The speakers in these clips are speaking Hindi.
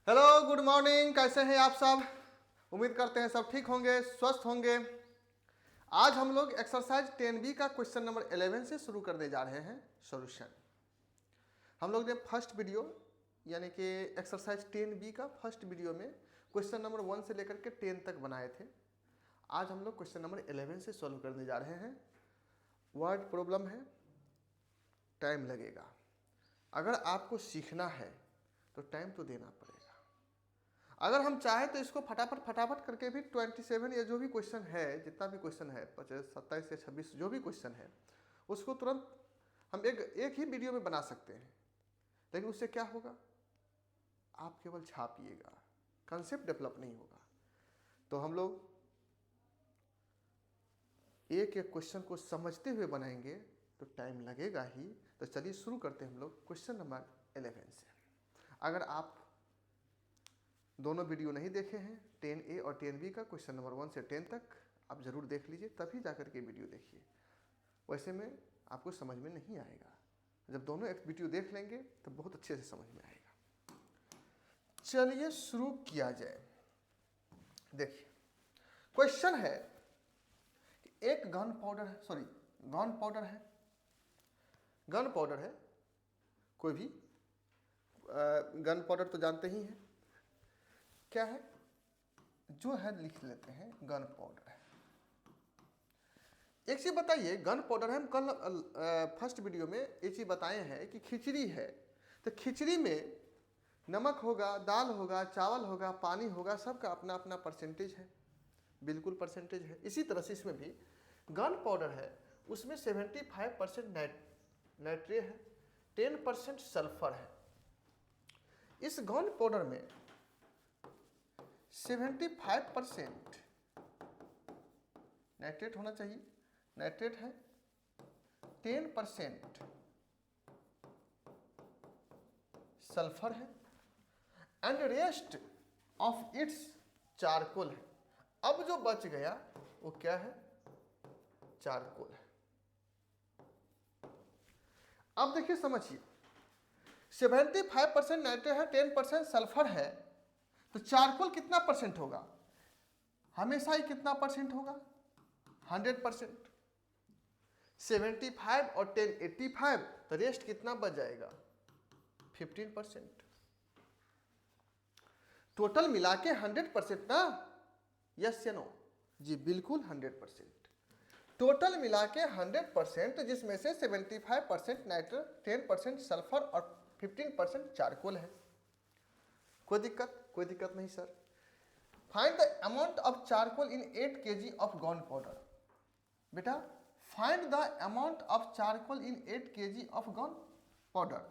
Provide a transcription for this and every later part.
Hello, good morning. कैसे हैं आप सब? उम्मीद करते हैं सब ठीक होंगे, स्वस्थ होंगे। आज हम लोग एक्सरसाइज 10B का क्वेश्चन नंबर 11 से शुरू करने जा रहे हैं सॉल्यूशन। हम लोग ने फर्स्ट वीडियो यानी कि एक्सरसाइज 10B का फर्स्ट वीडियो में क्वेश्चन नंबर 1 से लेकर के 10 तक बनाए थे। आज हम लोग क्वेश्चन नंबर 11 से सॉल्व करने जा रहे हैं। वर्ड प्रॉब्लम है, टाइम लगेगा। अगर आपको सीखना है तो टाइम तो देना पड़ेगा। अगर हम चाहें तो इसको फटाफट करके भी 27 या जो भी क्वेश्चन है, जितना भी क्वेश्चन है 27 या 26 जो भी क्वेश्चन है, उसको तुरंत हम एक ही वीडियो में बना सकते हैं। लेकिन उससे क्या होगा? आप केवल छापिएगा, कंसेप्ट डेवलप नहीं होगा। तो हम लोग एक एक क्वेश्चन को समझते हुए बनाएंगे तो टाइम लगेगा ही। तो चलिए शुरू करते हैं हम लोग क्वेश्चन नंबर 11 से। अगर आप दोनों वीडियो नहीं देखे हैं, 10A और 10B का क्वेश्चन नंबर 1 से 10 तक आप ज़रूर देख लीजिए, तभी जाकर के वीडियो देखिए। वैसे में आपको समझ में नहीं आएगा। जब दोनों एक वीडियो देख लेंगे तो बहुत अच्छे से समझ में आएगा। चलिए शुरू किया जाए। देखिए, क्वेश्चन है कि एक गन पाउडर है, कोई भी गन पाउडर तो जानते ही हैं क्या है, जो है लिख लेते हैं गन पाउडर है। एक चीज बताइए, गन पाउडर है, हम कल फर्स्ट वीडियो में एक चीज बताए हैं कि खिचड़ी है, तो खिचड़ी में नमक होगा, दाल होगा, चावल होगा, पानी होगा, सबका अपना अपना परसेंटेज है, बिल्कुल परसेंटेज है। इसी तरह से इसमें भी गन पाउडर है, उसमें 75% नाइट्रेट है, 10% सल्फर है। इस गन पाउडर में 75% नाइट्रेट होना चाहिए, नाइट्रेट है, 10% सल्फर है and rest of its charcoal है। अब जो बच गया वो क्या है? चारकोल है। अब देखिए, समझिए, 75% नाइट्रेट है, 10% सल्फर है, तो चारकोल कितना परसेंट होगा? हमेशा ही कितना परसेंट होगा? 100%। 75 और 10 85, तो रेस्ट कितना बच जाएगा? 15%। टोटल मिला के 100% ना? यस या नो? जी बिल्कुल 100%। टोटल मिला के 100%, जिसमें से 75% नाइट्रेट, 10% सल्फर और 15% चारकोल है। कोई दिक्कत नहीं sir. Find the amount of charcoal in 8 kg of gunpowder. बेटा, find the amount of charcoal in 8 kg of gunpowder.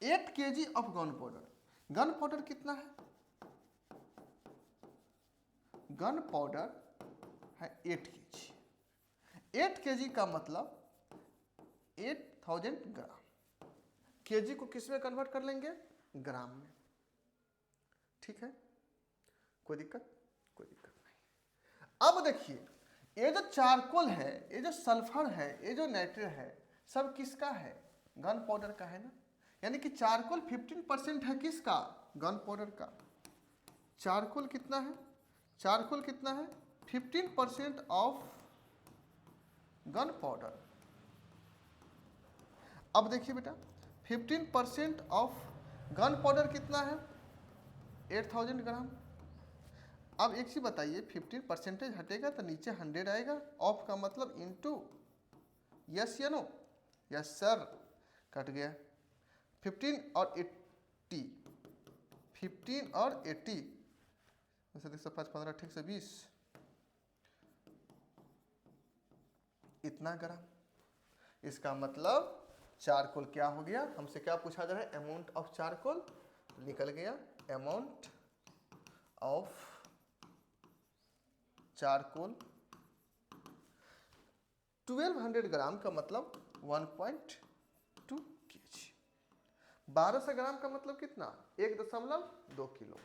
8 kg of gunpowder. Gunpowder कितना है? गन पाउडर है 8 kg। 8 kg का मतलब 8000 ग्राम। केजी को किस में कन्वर्ट कर लेंगे? ग्राम में। ठीक है, कोई दिक्कत नहीं। अब देखिए, ये जो चारकोल है, ये जो सल्फर है, ये जो नाइट्रेट है, सब किसका है? गन पाउडर का है ना। यानी कि चारकोल 15% है किसका? गन पाउडर का। चारकोल कितना है? 15% ऑफ गन पाउडर। अब देखिए बेटा, 15% ऑफ गन पाउडर कितना है? 8000 ग्राम। अब एक चीज बताइए, 15% हटेगा तो नीचे 100 आएगा। ऑफ का मतलब इनटू। यस या नो? Yes sir. कट गया 15 और 80, 15 और 80, 105 15 ठीक से 20, इतना ग्राम। इसका मतलब चारकोल क्या हो गया? हमसे क्या पूछा जा रहा है? Amount of charcoal. निकल गया अमाउंट ऑफ चारकोल 1200 ग्राम का मतलब 1.2 kg। 1200 ग्राम का मतलब कितना? 1.2 किलो।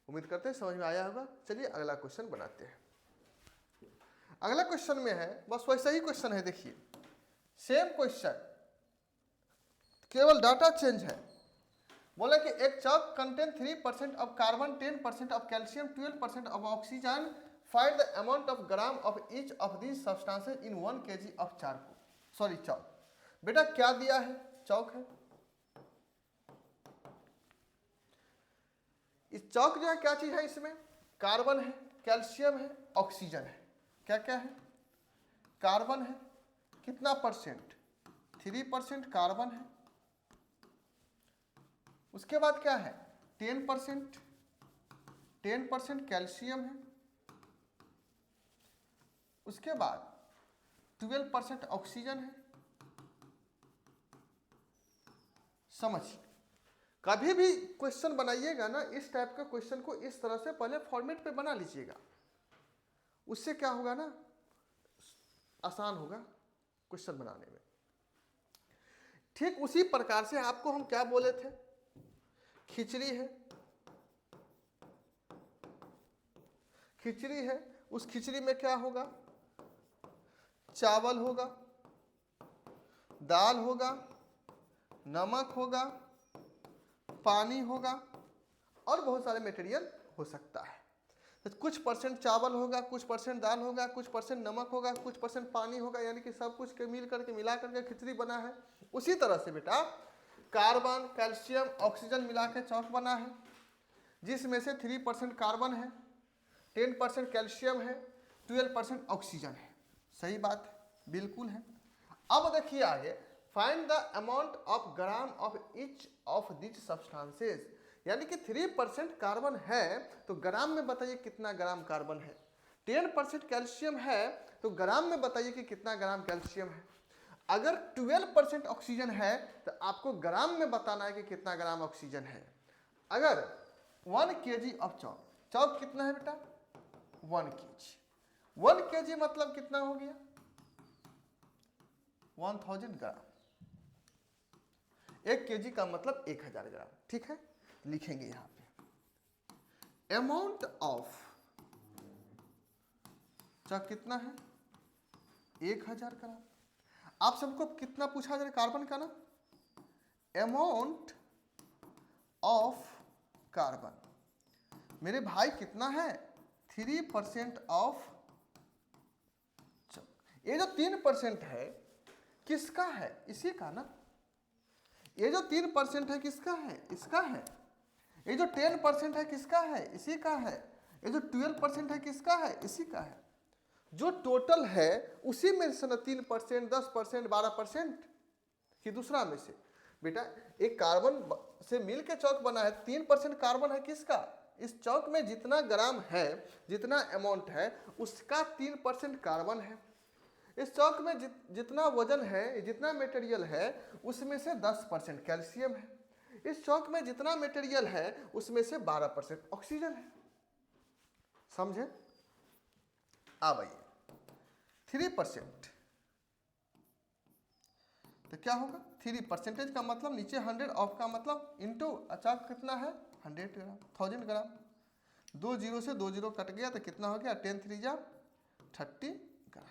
उम्मीद करते हैं समझ में आया होगा। चलिए अगला क्वेश्चन बनाते हैं। अगला क्वेश्चन में है, बस वैसा ही क्वेश्चन है। देखिए, सेम क्वेश्चन, केवल डाटा चेंज है। बोले कि एक chalk contain 3% of carbon, 10% of calcium, 12% of oxygen, find the amount of gram of each of these substances in 1 kg of charcoal, sorry chalk. बेटा क्या दिया है, चौक है। इस चौक जो है क्या चीज है, इसमें कार्बन है, कैल्शियम है, ऑक्सीजन है। क्या क्या है, कार्बन है, कितना परसेंट, 3% कार्बन है। उसके बाद क्या है, 10% कैल्शियम है। उसके बाद 12% ऑक्सीजन है। समझिए, कभी भी क्वेश्चन बनाइएगा ना, इस टाइप का क्वेश्चन को इस तरह से पहले फॉर्मेट पे बना लीजिएगा, उससे क्या होगा ना, आसान होगा क्वेश्चन बनाने में। ठीक उसी प्रकार से आपको हम क्या बोले थे, खिचड़ी है, खिचड़ी है, उस खिचड़ी में क्या होगा, चावल होगा, दाल होगा, नमक होगा, पानी होगा और बहुत सारे मटेरियल हो सकता है। तो कुछ परसेंट चावल होगा, कुछ परसेंट दाल होगा, कुछ परसेंट नमक होगा, कुछ परसेंट पानी होगा, यानी कि सब कुछ के मिल करके मिला करके खिचड़ी बना है। उसी तरह से बेटा कार्बन, कैल्शियम, ऑक्सीजन मिला के चौक बना है, जिसमें से 3% कार्बन है, 10% कैल्शियम है, 12% ऑक्सीजन है। सही बात है, बिल्कुल है। अब देखिए आगे, find the amount of gram of each of this substances, यानी कि 3% कार्बन है तो ग्राम में बताइए कितना ग्राम कार्बन है। 10% कैल्शियम है तो ग्राम में बताइए कि कितना ग्राम कैल्शियम है। अगर 12% ऑक्सीजन है तो आपको ग्राम में बताना है कि कितना ग्राम ऑक्सीजन है। अगर 1 kg ऑफ चौक, चौक कितना है बेटा, 1 kg, 1 kg मतलब कितना हो गया, 1000 ग्राम। 1 kg का मतलब 1000 ग्राम। ठीक है, लिखेंगे यहां पे अमाउंट ऑफ चौक कितना है, 1000 ग्राम। आप सबको कितना पूछा जाए कार्बन का ना, अमाउंट ऑफ कार्बन, मेरे भाई कितना है, 3% ऑफ चौक। ये जो 3% है किसका है, इसी का ना। ये जो 3% है किसका है, इसका है। ये जो 10% है किसका है, इसी का है। ये जो 12% है किसका है, इसी का है। जो टोटल है उसी में से ना 3%, 10%, 12% कि दूसरा में से। बेटा एक कार्बन से मिल के चौक बना है, 3% कार्बन है किसका, इस चौक में जितना ग्राम है, जितना अमाउंट है उसका 3% कार्बन है। इस चौक में जितना वजन है, जितना मटेरियल है उसमें से 10% कैल्शियम है। इस चौक में जितना मटेरियल है उसमें से 12% ऑक्सीजन है। समझे, अब आइए 3%, तो क्या होगा, 3% का मतलब नीचे 100 ऑफ का मतलब इंटू चौक कितना है, 100 ग्राम, 1000 ग्राम। 2 जीरो से 2 जीरो कट गया तो कितना हो गया, 10 3 जा 30 ग्राम।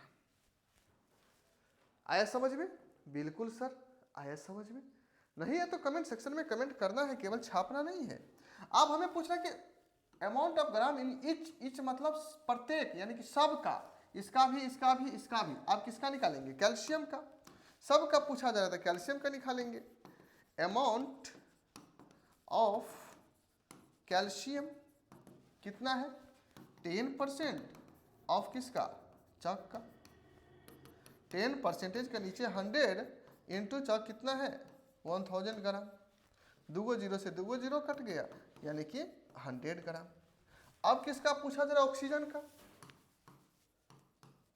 आया समझ में, बिल्कुल सर आया समझ में। नहीं है तो कमेंट सेक्शन में कमेंट करना है, केवल छापना नहीं है। अब हमें पूछना कि amount of gram in each मतलब प्रत्येक, यानी कि सब का, इसका भी, इसका भी, इसका भी। आप किसका निकालेंगे, कैल्शियम का। सब का पूछा जा रहा था, कैल्शियम का निकालेंगे। अमाउंट ऑफ कैल्शियम कितना है, 10% ऑफ किसका, चौक का। 10% का नीचे 100 इंटू चौक कितना है, 1000 ग्राम। 2 जीरो से 2 जीरो कट गया, यानी कि 100 ग्राम। अब किसका पूछा जरा, ऑक्सीजन का।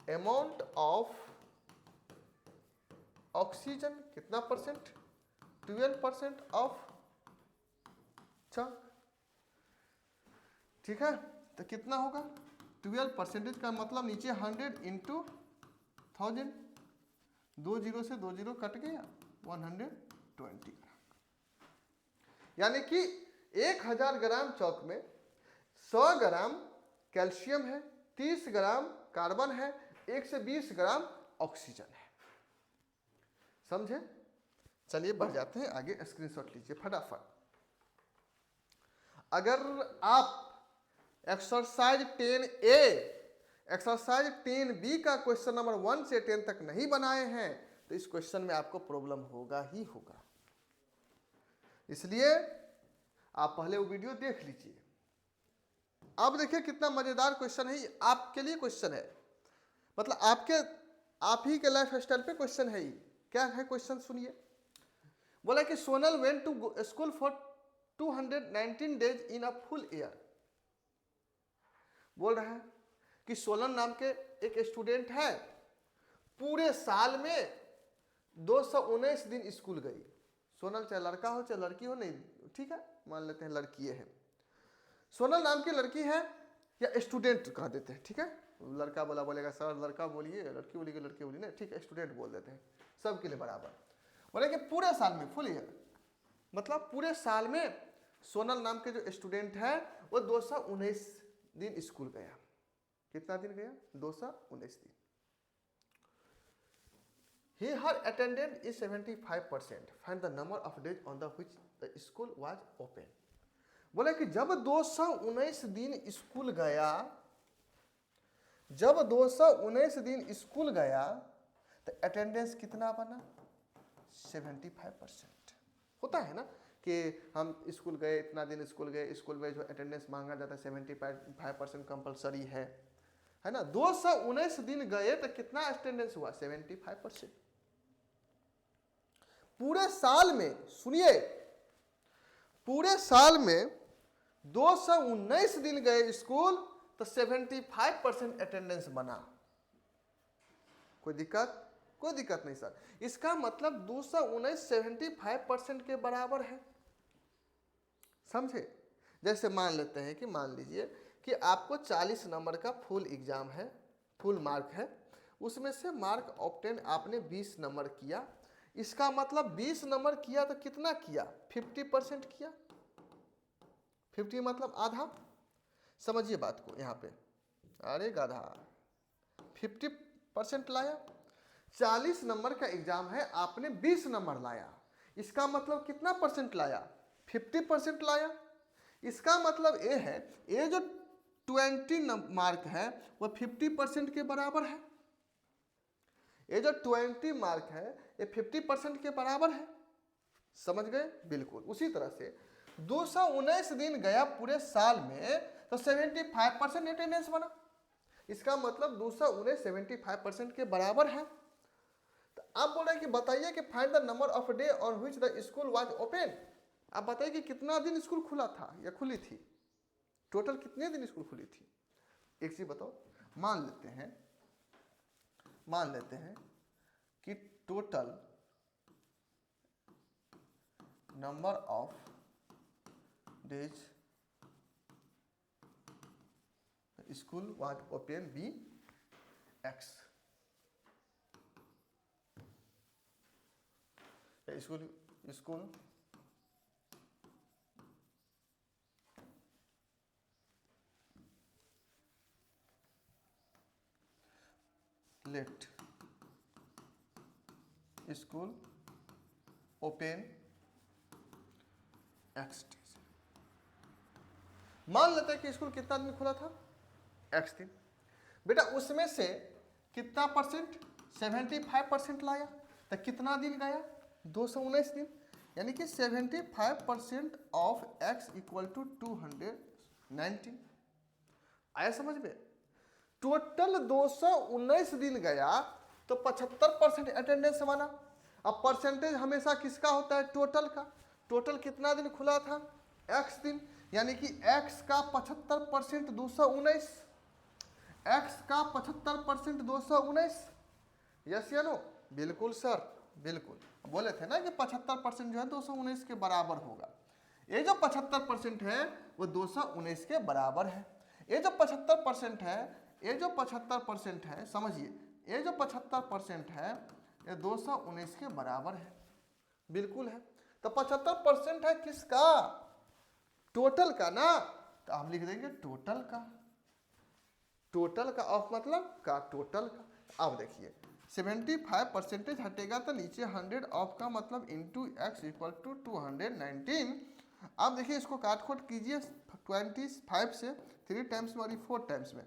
अमाउंट ऑफ ऑक्सीजन कितना परसेंट, 12% ऑफ चौक। ठीक है, तो कितना होगा, 12% का मतलब नीचे 100 इंटू 1000, 2 जीरो से 2 जीरो कट गया, 120 ग्राम। यानी कि 1000 ग्राम चौक में 100 ग्राम कैल्शियम है, 30 ग्राम कार्बन है, 1 से 20 ग्राम ऑक्सीजन है। समझे, चलिए बढ़ जाते हैं आगे, स्क्रीनशॉट लीजिए फटाफट। अगर आप एक्सरसाइज 10A, एक्सरसाइज 10B का क्वेश्चन नंबर 1 से 10 तक नहीं बनाए हैं तो इस क्वेश्चन में आपको प्रॉब्लम होगा ही होगा। इसलिए आप पहले वो वीडियो देख लीजिए। अब देखिए कितना मजेदार क्वेश्चन है, आपके लिए क्वेश्चन है, मतलब आप ही के लाइफ स्टाइल पे क्वेश्चन है। ये क्या है क्वेश्चन सुनिए। बोला कि Sonal went to school for 219 days in a full year. बोल रहा है कि सोनल नाम के एक स्टूडेंट है, पूरे साल में 219 दिन स्कूल गई। सोनल चाहे लड़का हो चाहे लड़की हो, नहीं ठीक है, मान लेते हैं लड़की है। सोनल नाम की लड़की है, या स्टूडेंट कह देते हैं, ठीक है। लड़का बोलेगा सर लड़का बोलिए, लड़की बोलेगी लड़की बोलिए, नहीं ठीक है, स्टूडेंट बोल देते हैं, सबके लिए बराबर। बोले कि पूरे साल में, फुल ईयर मतलब पूरे साल में सोनल नाम के जो स्टूडेंट है वो 219 दिन स्कूल गया। कितना दिन गया? 219 दिन। He her attendance is 75%. Find the number of days on the which the school was open. बोला कि जब 219 दिन स्कूल गया, जब 219 दिन स्कूल गया तो अटेंडेंस कितना बना? 75%। होता है ना कि हम स्कूल गए, इतना दिन स्कूल गए, स्कूल में जो अटेंडेंस मांगा जाता है 75% कंपलसरी है ना। 219 दिन गए तो कितना अटेंडेंस हुआ? 75%। पूरे साल में, सुनिए, पूरे साल में 219 दिन गए स्कूल तो 75% अटेंडेंस बना। कोई दिक्कत? कोई दिक्कत नहीं सर। इसका मतलब 219 75% के बराबर है, समझे। जैसे मान लेते हैं कि मान लीजिए कि आपको 40 नंबर का फुल एग्जाम है, फुल मार्क है, उसमें से मार्क ऑब्टेन आपने 20 नंबर किया। इसका मतलब 20 नंबर किया तो कितना किया? 50% किया। 50 मतलब आधा। समझिए बात को यहाँ पे, अरे गाधा, 50% लाया। 40 नंबर का एग्जाम है, आपने 20 नंबर लाया, इसका मतलब कितना परसेंट लाया? 50% लाया। इसका मतलब ये है, ये जो 20 मार्क है वो 50% के बराबर है। ये जो 20 मार्क है ये 50% के बराबर है। समझ गए? बिल्कुल। उसी तरह से 219 दिन गया पूरे साल में तो 75% अटेंडेंस बना। इसका मतलब 219 75% के बराबर है। तो आप बोल रहे हैं कि बताइए कि find the number of day on which the school was open. आप बताइए कि कितना दिन स्कूल खुला था या खुली थी, टोटल कितने दिन स्कूल खुली थी। एक चीज बताओ, मान लेते हैं कि total number of days school was open be X. School let school open X days. मान लेते हैं कि स्कूल कितना दिन खुला था? एक्स दिन। बेटा उसमें से कितना परसेंट? 75% लाया तो कितना दिन गया? 219 दिन। यानी कि 75% ऑफ एक्स इक्वल टू 219। आया समझ में? टोटल 219 दिन गया तो 75% अटेंडेंस बना। अब परसेंटेज हमेशा किसका होता है? टोटल का। टोटल कितना दिन खुला था? एक्स दिन। यानी कि एक्स का 75% 219, एक्स का 75% 219। यस या नो? बिल्कुल सर, बिल्कुल। बोले थे ना कि 75% जो है 219 के बराबर होगा। ये जो 75% है वो 219 के बराबर है। ये जो 75% है, ये जो 75% है, समझिए, ये जो 75% है ये 219 के बराबर है। बिल्कुल है। तो 75% है किसका? टोटल का ना। तो हम लिख देंगे टोटल का। टोटल का ऑफ मतलब का टोटल का। अब देखिए 75% हटेगा तो नीचे 100 ऑफ का मतलब इंटू एक्स इक्वल टू 219। आप देखिए इसको काट खोट कीजिए 25 से 3 टाइम्स में और 4 टाइम्स में,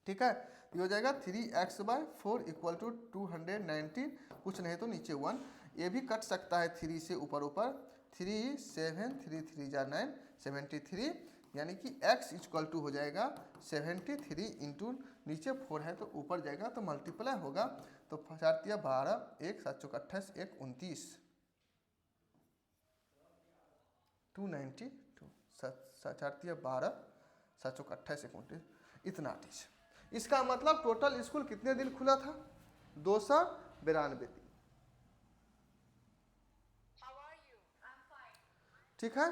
ठीक है। ये हो जाएगा 3x/4 इक्वल टू 219, कुछ नहीं तो नीचे 1, ये भी कट सकता है 3 से ऊपर ऊपर, 3 7 3 3 जा 9 73, यानी कि x इक्वल टू हो जाएगा 73 इंटू नीचे 4 है तो ऊपर जाएगा तो मल्टीप्लाई होगा, तो 4 × 12, 1 7 × 28, 1 29, 292, 4 × 12, 7 × 28, 1 29, इतना चीज। इसका मतलब टोटल स्कूल कितने दिन खुला था? 292 दिन, ठीक है।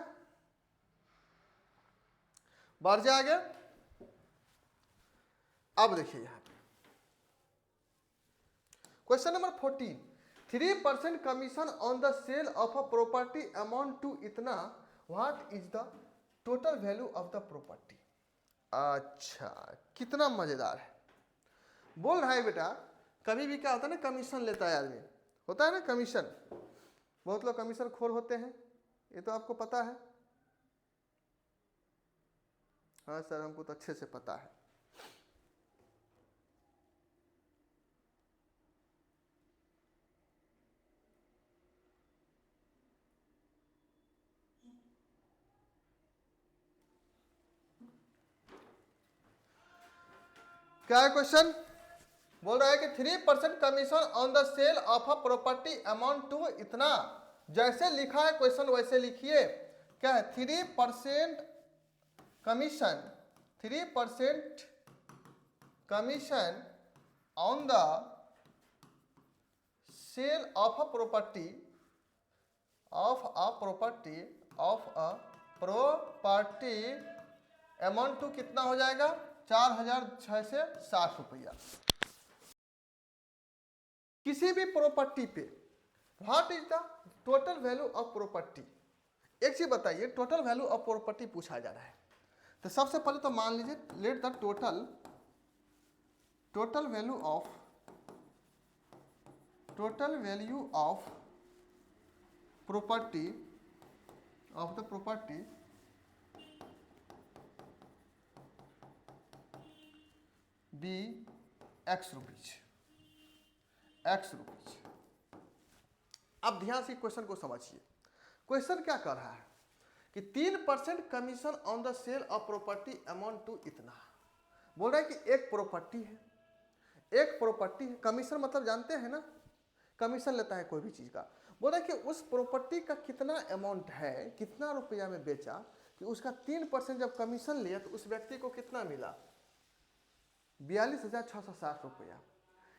बढ़ जाएगा। अब देखिए यहां पे question number 14, 3% commission on the sale of a property amount to इतना, what is the total value of the property. अच्छा, कितना मजेदार है। बोल रहा है बेटा, कभी भी क्या होता है ना, कमीशन लेता है आदमी, होता है ना कमीशन, बहुत लोग कमीशन खोर होते हैं, ये तो आपको पता है। हाँ सर, हमको तो अच्छे से पता है। क्या है क्वेश्चन? बोल रहा है कि 3% commission on the sale of a property amount to इतना, जैसे लिखा है क्वेश्चन वैसे लिखिए। क्या है? 3% commission, 3% commission on the sale of a property, amount to कितना हो जाएगा? 4,660 रुपया। किसी भी प्रॉपर्टी पे what is the total value of property. एक चीज बताइए, टोटल वैल्यू ऑफ प्रॉपर्टी पूछा जा रहा है, तो सबसे पहले तो मान लीजिए, let the total value of property of the property be x rupees, x rupees. अब ध्यान से क्वेश्चन को समझिए। क्वेश्चन क्या कर रहा है कि 3% commission on the sale of property amount to इतना। बोल रहा है कि एक प्रॉपर्टी है, एक प्रॉपर्टी है, कमीशन मतलब जानते हैं ना, कमीशन लेता है कोई भी चीज का। बोल रहा है कि उस प्रॉपर्टी का कितना अमाउंट है, कितना रुपया में बेचा, कि उसका 3% जब कमीशन लिया तो उस व्यक्ति को कितना मिला? 42,660 रुपया।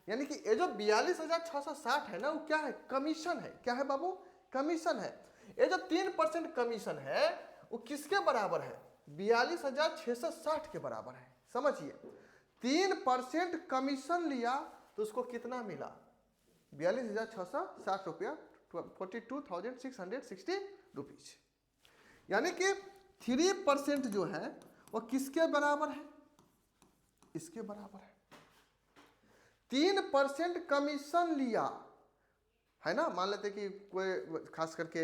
यानी कि ये जो 42,660 है ना, वो क्या है? कमीशन है। क्या है बाबू? कमीशन है। ये जो 3% कमीशन है वो किसके बराबर है? 42,660 के बराबर है। समझिए, 3% कमीशन लिया तो उसको कितना मिला? 42,660 रुपया, 42,660 रुपीज। यानी कि 3% जो है वो किसके बराबर है? इसके बराबर है। 3% कमीशन लिया है ना, मान लेते कि कोई खास करके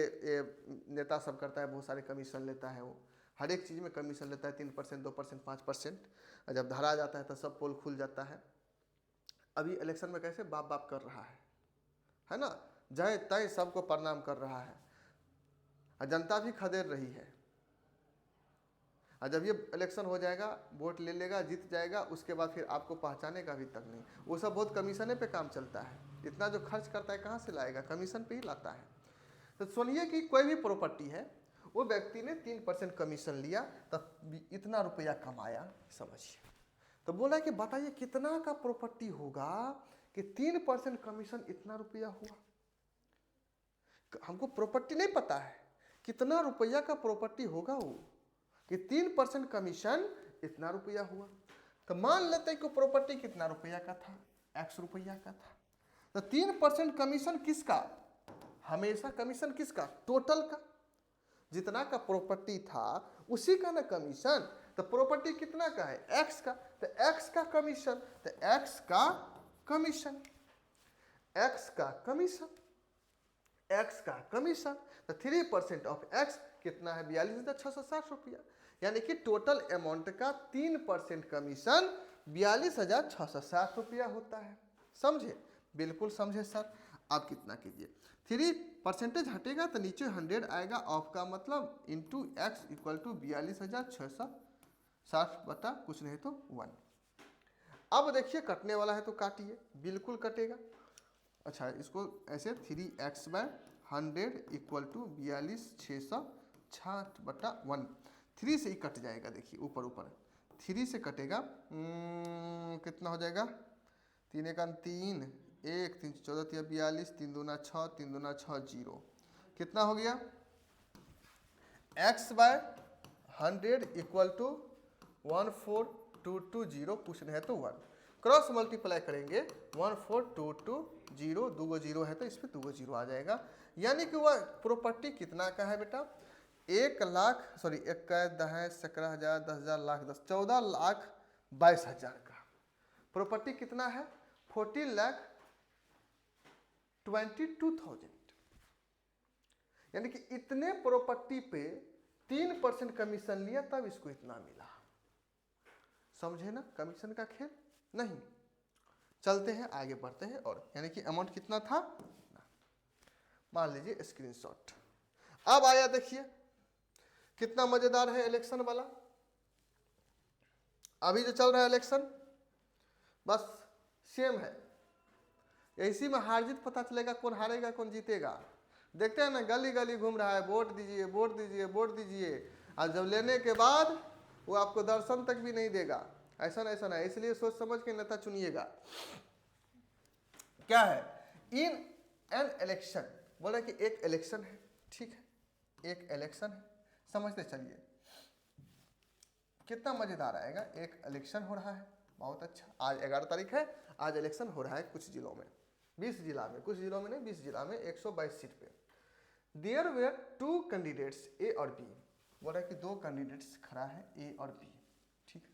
नेता सब करता है, बहुत सारे कमीशन लेता है, वो हर एक चीज में कमीशन लेता है, 3%, 2%, 5%। जब धरा जाता है तो सब पोल खुल जाता है। अभी इलेक्शन में कैसे बाप बाप कर रहा है ना, जय तय सबको प्रणाम कर रहा है, जनता भी खदेड़ रही है। और जब ये इलेक्शन हो जाएगा, वोट ले लेगा, जीत जाएगा, उसके बाद फिर आपको पहचानेगा भी तक नहीं। वो सब बहुत कमीशने पे काम चलता है। इतना जो खर्च करता है कहाँ से लाएगा? कमीशन पे ही लाता है। तो सुनिए कि कोई भी प्रॉपर्टी है, वो व्यक्ति ने 3% कमीशन लिया, तब इतना रुपया कमाया। समझिए, तो बोला कि बताइए कितना का प्रॉपर्टी होगा कि 3% कमीशन इतना रुपया हुआ। हमको प्रॉपर्टी नहीं पता है, कितना रुपया का प्रॉपर्टी होगा वो, कि 3% कमीशन इतना रुपया हुआ। तो मान लेते हैं कि प्रॉपर्टी कितना रुपया का था? x रुपया का था। तो 3% कमीशन किसका? हमेशा कमीशन किसका? टोटल का। जितना का प्रॉपर्टी था उसी का ना कमीशन। तो प्रॉपर्टी कितना का है? x का। तो x का कमीशन, तो x का कमीशन, x का कमीशन, x का कमीशन। तो 3% ऑफ x कितना है 42,660 रुपया। यानी कि टोटल अमाउंट का 3% कमीशन 42,660 रुपया होता है। समझे? बिल्कुल समझे सर। आप कितना कीजिए 3% हटेगा तो नीचे 100 आएगा, ऑफ का मतलब इंटू एक्स इक्वल टू 42,660 बटा कुछ नहीं तो 1। अब देखिए कटने वाला है तो काटिए, बिल्कुल कटेगा। अच्छा इसको ऐसे 3x/100 इक्वल टू 42,660 बटा 1। 3 से ही कट जाएगा, देखिए ऊपर ऊपर 3 से कटेगा। कितना हो जाएगा 3 1 3 1 3 14 42 3 दूना 6 3 दूना 6 0। कितना हो गया x/100 इक्वल टू 14220 कुछ नहीं है तो 1। क्रॉस मल्टीप्लाई करेंगे 14220, 2 जीरो है तो इस पर 2 जीरो आ जाएगा। यानी कि वह प्रॉपर्टी कितना का है बेटा 1 लाख सॉरी 1 का 10 17,000 10,000 लाख 10 14,22,000 का। प्रॉपर्टी कितना है 14,22,000। यानी कि इतने प्रॉपर्टी पे 3% कमीशन लिया तब इसको इतना मिला। समझे ना कमीशन का खेल? नहीं। चलते हैं आगे बढ़ते हैं। और यानी कि अमाउंट कितना था मान लीजिए स्क्रीनशॉट। अब आया देखिए कितना मजेदार है इलेक्शन वाला। अभी जो चल रहा है इलेक्शन बस सेम है, इसी में हार जीत पता चलेगा कौन हारेगा कौन जीतेगा। देखते हैं ना गली गली घूम रहा है वोट दीजिए वोट दीजिए वोट दीजिए, और जब लेने के बाद वो आपको दर्शन तक भी नहीं देगा। ऐसा है, इसलिए सोच समझ के नेता चुनिएगा। क्या है इन एन इलेक्शन, बोला कि एक इलेक्शन है, ठीक है एक इलेक्शन है, समझते चलिए कितना मजेदार आएगा। एक इलेक्शन हो रहा है, बहुत अच्छा। आज 11 तारीख है, आज इलेक्शन हो रहा है कुछ जिलों में, 20 जिला में, कुछ जिलों में नहीं 20 जिला में 122 सीट पे। देयर वेयर 2 कैंडिडेट्स ए और बी, बोला कि 2 कैंडिडेट्स खड़ा है ए और बी, ठीक है।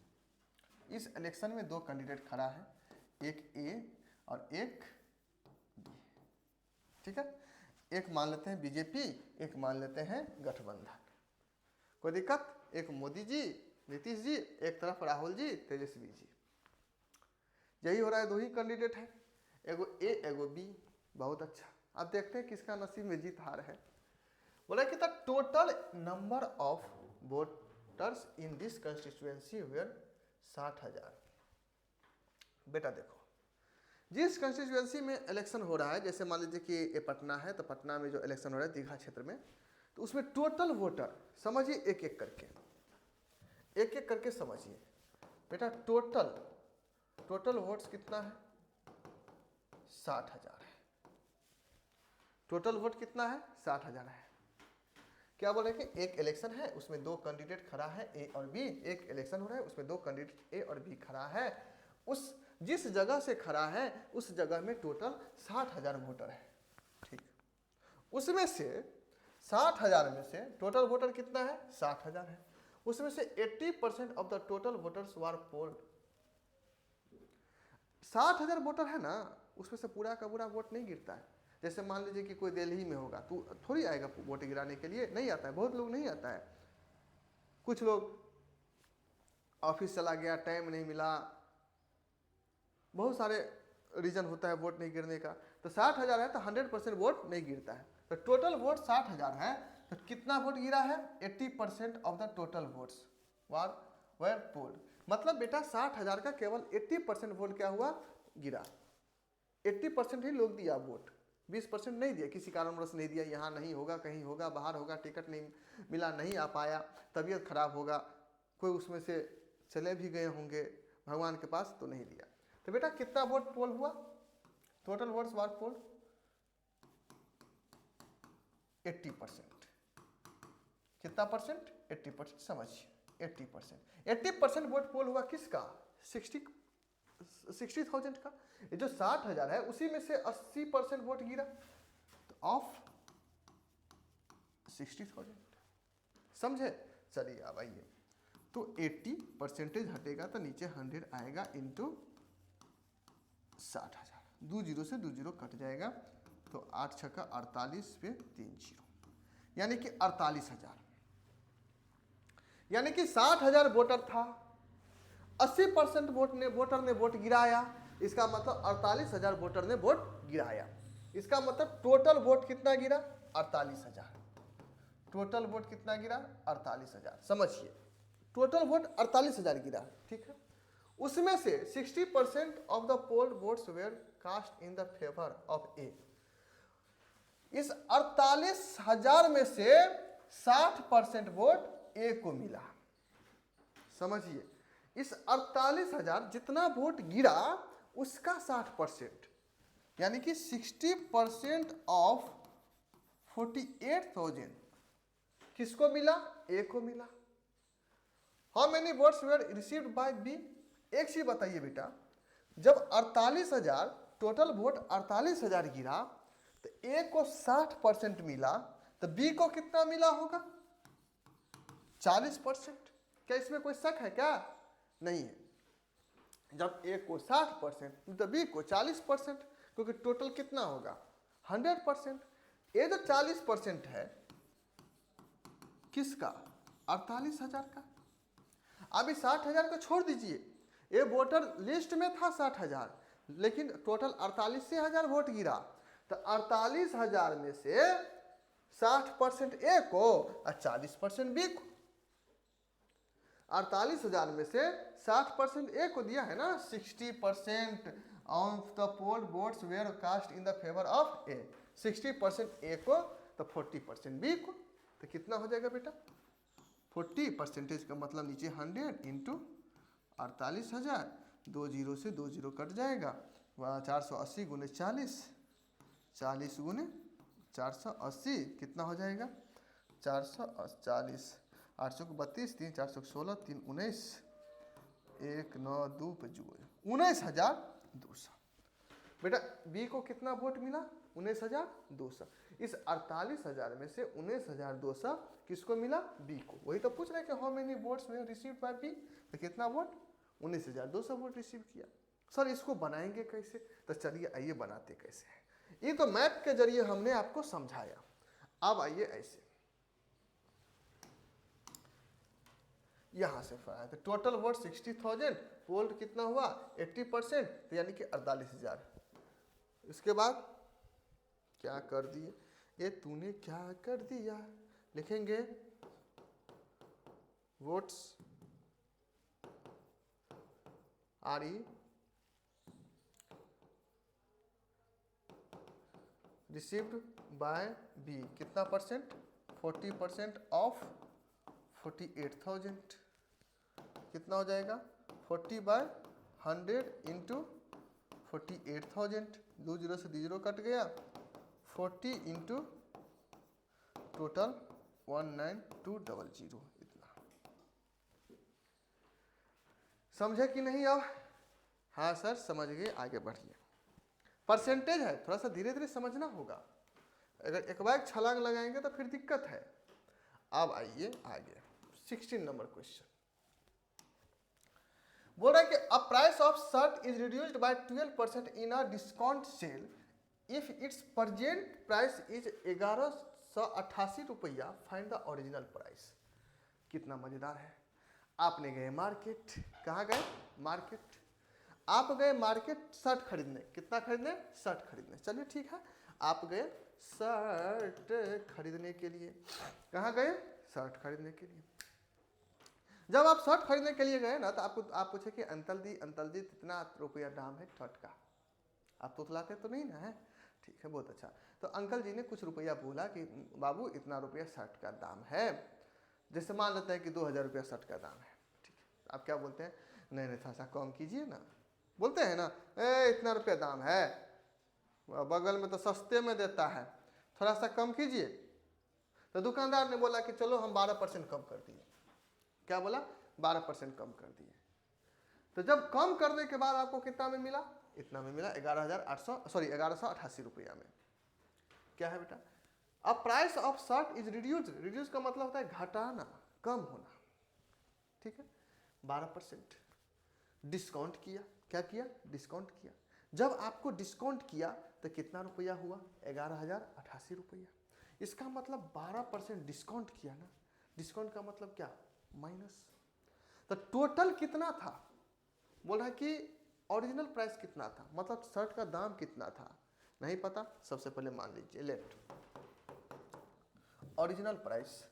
इस इलेक्शन में 2 कैंडिडेट खड़ा है, एक ए और एक बी, ठीक है। एक मान लेते हैं बीजेपी, एक मान लेते हैं गठबंधन, कोई दिक्कत? एक मोदी जी नीतीश जी, एक तरफ राहुल जी तेजस्वी जी। यही हो रहा है, 2 ही कैंडिडेट है, एगो ए एगो बी, बहुत अच्छा। अब देखते हैं किसका नसीब में जीत हार है। बोला कि the total number of voters in this constituency were 60,000। बेटा देखो जिस कंस्टिट्यूएंसी में इलेक्शन हो रहा है, जैसे मान लीजिए कि ये पटना है तो पटना में जो इलेक्शन हो रहा है दीघा क्षेत्र में, तो उसमें टोटल वोटर समझिए एक एक करके समझिए बेटा। टोटल वोट्स कितना है 60,000 है। टोटल वोट कितना है 60,000 है। क्या बोले कि एक इलेक्शन है उसमें 2 कैंडिडेट खड़ा है ए और बी, एक इलेक्शन हो रहा है उसमें 2 कैंडिडेट ए और बी खड़ा है। उस जिस जगह से खड़ा है उस जगह में टोटल 60,000 वोटर है, ठीक। उसमें से 60,000 में से टोटल वोटर कितना है 60,000 है। उसमें से 80% of the total voters were polled. 60,000 voter है ना, उसमें से पूरा का पूरा वोट नहीं गिरता है। जैसे मान लीजिए कि कोई दिल्ली में होगा तो थोड़ी आएगा वोट गिराने के लिए, नहीं आता है, बहुत लोग नहीं आता है। कुछ लोग ऑफिस चला गया, टाइम नहीं मिला, बहुत सारे रीजन होता है वोट नहीं गिरने का। तो 60,000 है तो 100% वोट नहीं गिरता है। तो टोटल वोट 60,000 है तो कितना वोट गिरा है 80% of the total votes were polled. मतलब बेटा 60,000 का केवल 80% वोट क्या हुआ गिरा। 80% ही लोग दिया वोट, 20% नहीं दिया, किसी कारणवश नहीं दिया, यहाँ नहीं होगा कहीं होगा बाहर होगा, टिकट नहीं मिला नहीं आ पाया, तबीयत खराब होगा, कोई उसमें से चले भी गए होंगे भगवान के पास तो नहीं दिया। तो बेटा कितना वोट पोल हुआ टोटल वोट्स वर पोल 80%। कितना परसेंट 80%, समझिए 80% वोट पोल हुआ किसका 60,000 का। ये जो 60,000 है उसी में से 80% वोट गिरा तो ऑफ 60,000, समझे। चलिए अब आइए तो 80% हटेगा तो नीचे 100 आएगा इंटू 60,000, 2 जीरो से 2 जीरो कट जाएगा तो 8 छक्का 48 पे 3 जीरो, यानी कि 48,000। यानी कि 60,000 वोटर था, 80% वोटर ने वोट गिराया, इसका मतलब 48,000 वोटर ने वोट गिराया। इसका मतलब टोटल वोट कितना गिरा? 48,000। टोटल वोट कितना गिरा? 48,000। समझिए, टोटल वोट 48,000 गिरा, ठीक है। उसमें से 60% of the polled votes were cast in the favour of A. इस 48,000 में से 60% वोट ए को मिला। समझिए, इस 48,000 जितना वोट गिरा उसका 60%, यानी कि 60% ऑफ 48,000 किसको मिला? ए को मिला। How many votes were received by B? एक चीज बताइए बेटा, जब 48,000 टोटल वोट 48,000 गिरा तो ए को 60% मिला, तो बी को कितना मिला होगा? 40%। क्या इसमें कोई शक है क्या? नहीं है। जब ए को 60% तो बी को 40%, क्योंकि टोटल कितना होगा? 100%। ये जो 40% है किसका? 48,000 का। अभी 60,000 को छोड़ दीजिए, ये वोटर लिस्ट में था 60,000, लेकिन टोटल 48,000 वोट गिरा, तो 48,000 में से 60% ए को और 40% बी को। 48,000 में से 60% ए को दिया है ना, 60% of the polled votes were cast in the favour of A. 60% A को तो 40% बी को, तो कितना हो जाएगा बेटा? 40% का मतलब नीचे 100 इंटू 48,000, 2 जीरो से 2 जीरो कट जाएगा, वह 480 गुने 40, 40 गुने 480 कितना हो जाएगा? 440, 832, 3 416, 3 19, 1 9 2 19,200। बेटा बी को कितना वोट मिला? 19,200। इस 48,000 में से 19,200 किसको मिला? बी को। वही तो पूछ रहे हैं कि how many votes were received by B, तो कितना वोट? 19,200 वोट रिसीव किया। सर इसको बनाएंगे कैसे? तो चलिए आइए बनाते कैसे हैं। ये तो मैथ के जरिए हमने आपको समझाया। अब आइए ऐसे, यहां से फराया तो टोटल वोट 60,000, पोल्ड कितना हुआ? 80%, तो यानी कि 48,000। इसके बाद क्या कर दिए? ये तूने क्या कर दिया? लिखेंगे वोट्स आर ई रिसीव्ड बाय बी, कितना परसेंट? 40% ऑफ 48,000, कितना हो जाएगा? 40/100 इंटू 48,000, 2 जीरो से 2 जीरो कट गया, 40 इंटू टोटल 19200, इतना। समझे कि नहीं? अब हाँ सर समझ गए, आगे बढ़िए। परसेंटेज है, थोड़ा सा धीरे धीरे समझना होगा, अगर एक बार छलांग लगाएंगे तो फिर दिक्कत है। अब आइए आगे, 16 नंबर क्वेश्चन बोल रहा है कि a price of shirt is reduced by 12% in a discount sale if it's present price is 1188 रुपया, फाइंड द ओरिजिनल प्राइस। कितना मजेदार है। आपने गए मार्केट, कहाँ गए? मार्केट। आप गए मार्केट शर्ट खरीदने, कितना खरीदने? शर्ट खरीदने। चलिए ठीक है, आप गए शर्ट खरीदने के लिए। कहाँ गए? शर्ट खरीदने के लिए। जब आप शर्ट खरीदने के लिए गए ना, तो आप पूछे कि अंकल जी कितना रुपया दाम है शर्ट का? आप तुतलाते तो नहीं ना है? ठीक है, बहुत अच्छा। तो अंकल जी ने कुछ रुपया बोला कि बाबू इतना रुपया शर्ट का दाम है। जैसे मान लेते हैं कि 2,000 रुपया शर्ट का दाम है, ठीक है। आप क्या बोलते हैं? नहीं थोड़ा सा कम कीजिए ना। बोलते हैं ना, इतना रुपया दाम है, बगल में तो सस्ते में देता है, थोड़ा सा कम कीजिए। तो दुकानदार ने बोला कि चलो हम 12% कम कर दिए। क्या बोला? 12% कम कर दिए। तो जब कम करने के बाद आपको कितना में मिला? इतना में मिला, 1188 रुपया में। क्या है बेटा? अब price of shirt is reduce का मतलब होता है घटाना, कम होना, ठीक है। 12% डिस्काउंट किया। क्या किया? डिस्काउंट किया। जब आपको डिस्काउंट किया तो कितना रुपया हुआ? 1188 रुपया। इसका मतलब 12% डिस्काउंट किया ना। डिस्काउंट का मतलब क्या? माइनस। तो टोटल कितना था, बोल रहा है कि ओरिजिनल प्राइस कितना था, मतलब शर्ट का दाम कितना था, नहीं पता। सबसे पहले मान लीजिए let original price,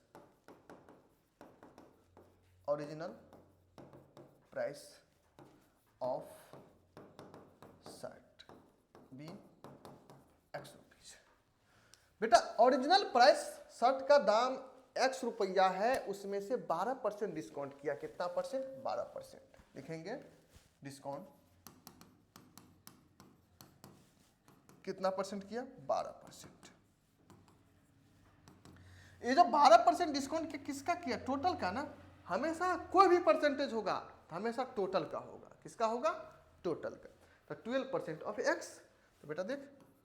original price of shirt be x rupees. बेटा ओरिजिनल प्राइस शर्ट का दाम एक्स रुपया है, उसमें से 12% डिस्काउंट किया। कितना परसेंट? 12%। लिखेंगे डिस्काउंट कितना परसेंट किया? 12%। ये जो 12% डिस्काउंट किसका किया? टोटल का ना। हमेशा कोई भी परसेंटेज होगा तो हमेशा टोटल का होगा। किसका होगा? टोटल का। तो 12% ऑफ एक्स, तो बेटा देख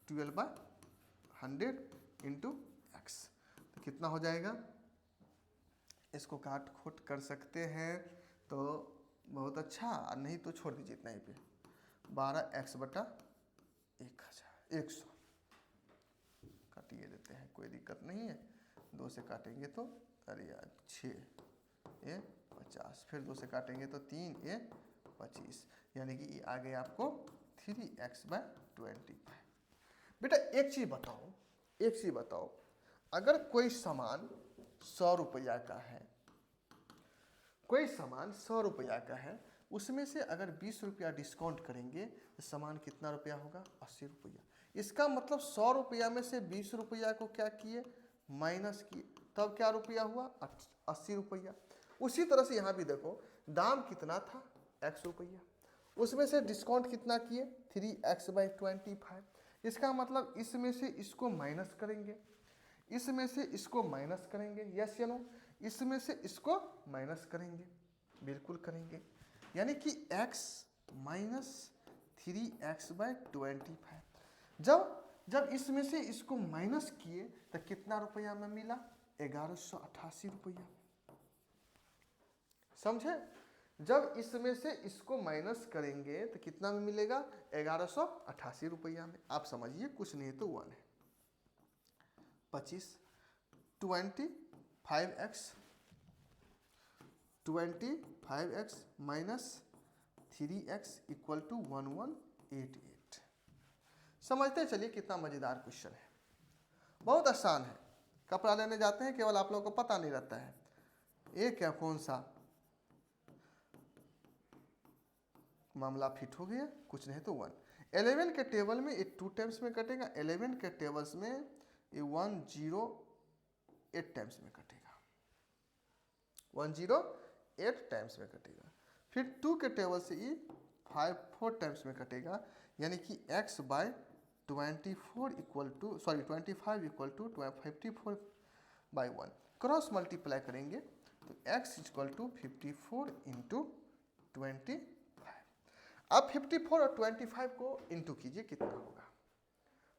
12/100 इंटू एक्स, तो कितना हो जाएगा? इसको काट खोट कर सकते हैं तो बहुत अच्छा, नहीं तो छोड़ दीजिए इतना ही पे। 12x/100 काटिए देते हैं, कोई दिक्कत नहीं है। 2 से काटेंगे तो अरे यार 6 ये 50, फिर 2 से काटेंगे तो 3 ये 25, यानी कि आ गया आपको 3x/25। बेटा एक चीज़ बताओ, अगर कोई सामान 100 रुपया का है, कोई सामान 100 रुपया का है, उसमें से अगर 20 रुपया डिस्काउंट करेंगे तो सामान कितना रुपया होगा? 80 रुपया। इसका मतलब 100 रुपया में से 20 रुपया को क्या किए? माइनस किए, तब क्या रुपया हुआ? 80 रुपया। उसी तरह से यहाँ भी देखो, दाम कितना था? x रुपया, उसमें से डिस्काउंट कितना किए? 3x/25। इसका मतलब इसमें से इसको माइनस करेंगे, इसमें से इसको माइनस करेंगे, यस या नो? इसमें से इसको माइनस करेंगे, बिल्कुल करेंगे, यानी कि x माइनस 3x/25। जब इसमें से इसको माइनस किए तो कितना रुपया में मिला? 1188 रुपया। समझे? जब इसमें से इसको माइनस करेंगे तो कितना में मिलेगा? 1188 रुपया में। आप समझिए, कुछ नहीं तो 1 है। 25 25x minus 3x equal to 1188। समझते चलिए कितना मजेदार क्वेश्चन है, बहुत आसान है। कपड़ा लेने जाते हैं, केवल आप लोगों को पता नहीं रहता है ये क्या कौन सा मामला फिट हो गया, कुछ नहीं तो 1। 11 के टेबल में ये 2 टाइम्स में कटेगा, 11 के टेबल्स में ये 108 टाइम्स में कटेगा, 108 टाइम्स में कटेगा। फिर 2 के टेबल से ये 4 टाइम्स में कटेगा, यानी कि x/24 equal to 25 equal to 54/1। Cross multiply करेंगे तो x इक्वल टू 54 इंटू 25। अब 54 और 25 को इंटू कीजिए, कितना होगा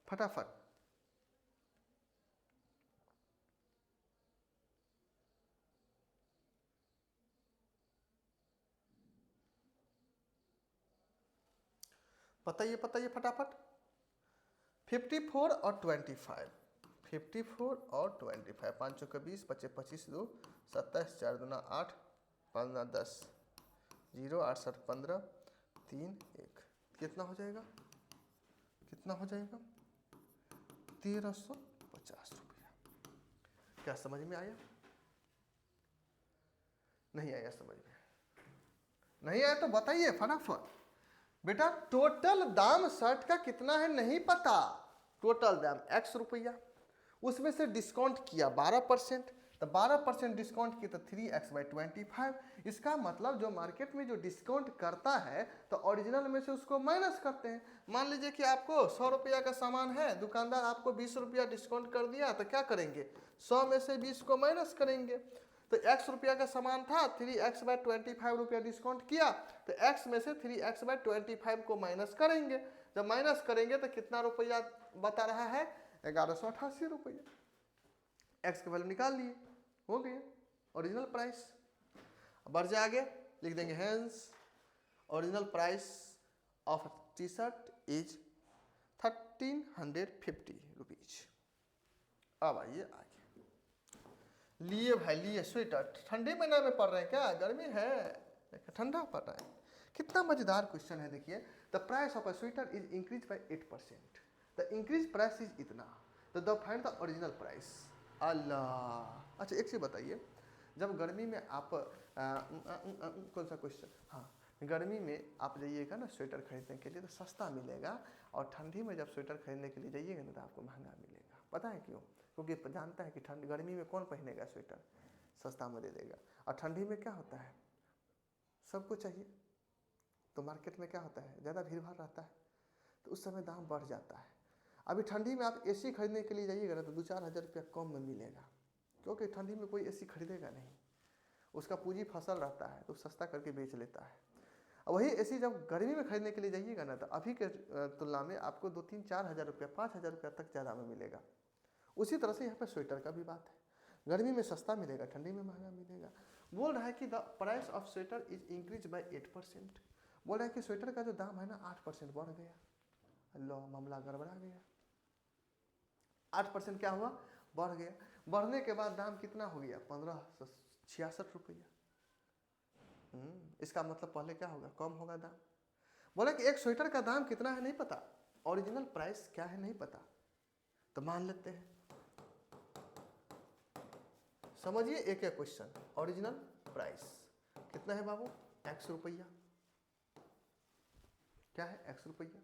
फटाफट। बताइए फटाफट। 54 और 25, 54 और 25, 5 चौके 20, 25 25 2 27, 4 दूना 8, 5 दूना 10, 0 8 7 15 3 1, कितना हो जाएगा? 1350 रुपया। क्या समझ में आया? नहीं आया समझ में? नहीं आया तो बताइए फटाफट। बेटा टोटल दाम शर्ट का कितना है नहीं पता, टोटल दाम x रुपया, उसमें से डिस्काउंट किया 12%, तो 12% डिस्काउंट किया तो 3x/25। इसका मतलब जो मार्केट में जो डिस्काउंट करता है तो ओरिजिनल में से उसको माइनस करते हैं। मान लीजिए कि आपको 100 रुपया का सामान है, दुकानदार आपको 20 रुपया डिस्काउंट कर दिया, तो क्या करेंगे? 100 में से 20 को माइनस करेंगे। तो x रुपया का सामान था, 3x/25 रुपया डिस्काउंट किया, तो x में से 3x/25 को माइनस करेंगे। जब माइनस करेंगे तो कितना रुपया बता रहा है? 1188 रुपया। x की वैल्यू निकाल लिए, हो गया ओरिजिनल प्राइस। बढ़ जाए आगे, लिख देंगे hence original price of T shirt is 1350 rupees. अब आइए आगे, लिए भाई लिए स्वेटर, ठंडी महीना में पढ़ रहे हैं क्या, गर्मी है ठंडा पड़ रहा है। कितना मजेदार क्वेश्चन है देखिए। The price of a sweater is increase by 8%, the increase price is इतना, तो the find the original price. अल्लाह, अच्छा एक चीज बताइए, जब गर्मी में आप कौन सा क्वेश्चन, हाँ, गर्मी में आप जाइएगा ना स्वेटर खरीदने के लिए तो सस्ता मिलेगा, और ठंडी में जब स्वेटर खरीदने के लिए जाइएगा ना तो आपको महंगा मिलेगा। पता है क्यों? क्योंकि जानता है कि ठंड गर्मी में कौन पहनेगा स्वेटर, सस्ता में दे देगा। और ठंडी में क्या होता है, सबको चाहिए, तो मार्केट में क्या होता है, ज़्यादा भीड़ भाड़ रहता है, तो उस समय दाम बढ़ जाता है। अभी ठंडी में आप एसी खरीदने के लिए जाइएगा ना तो 2-4 हज़ार रुपया कम में मिलेगा, क्योंकि ठंडी में कोई एसी खरीदेगा नहीं, उसका पूंजी फसल रहता है तो सस्ता करके बेच लेता है। वही एसी जब गर्मी में खरीदने के लिए जाइएगा ना तो अभी के तुलना में आपको 2-3-4 हज़ार रुपया, 5 हज़ार रुपया तक ज़्यादा में मिलेगा। उसी तरह से यहाँ पर स्वेटर का भी बात है, गर्मी में सस्ता मिलेगा, ठंडी में महंगा मिलेगा। बोल रहा है कि the price of sweater is increase by 8%, बोल रहा है कि स्वेटर का जो दाम है ना 8% बढ़ गया। अल्लाह, मामला गड़बड़ा गया। 8% क्या हुआ, बढ़ गया। बढ़ने के बाद दाम कितना हो गया, 1566 रुपया। इसका मतलब पहले क्या होगा, कम होगा दाम। बोला कि एक स्वेटर का दाम कितना है नहीं पता, ओरिजिनल प्राइस क्या है नहीं पता, तो मान लेते हैं। समझिए एक एक क्वेश्चन, ओरिजिनल प्राइस कितना है बाबू, x रुपया, क्या है, x रुपया।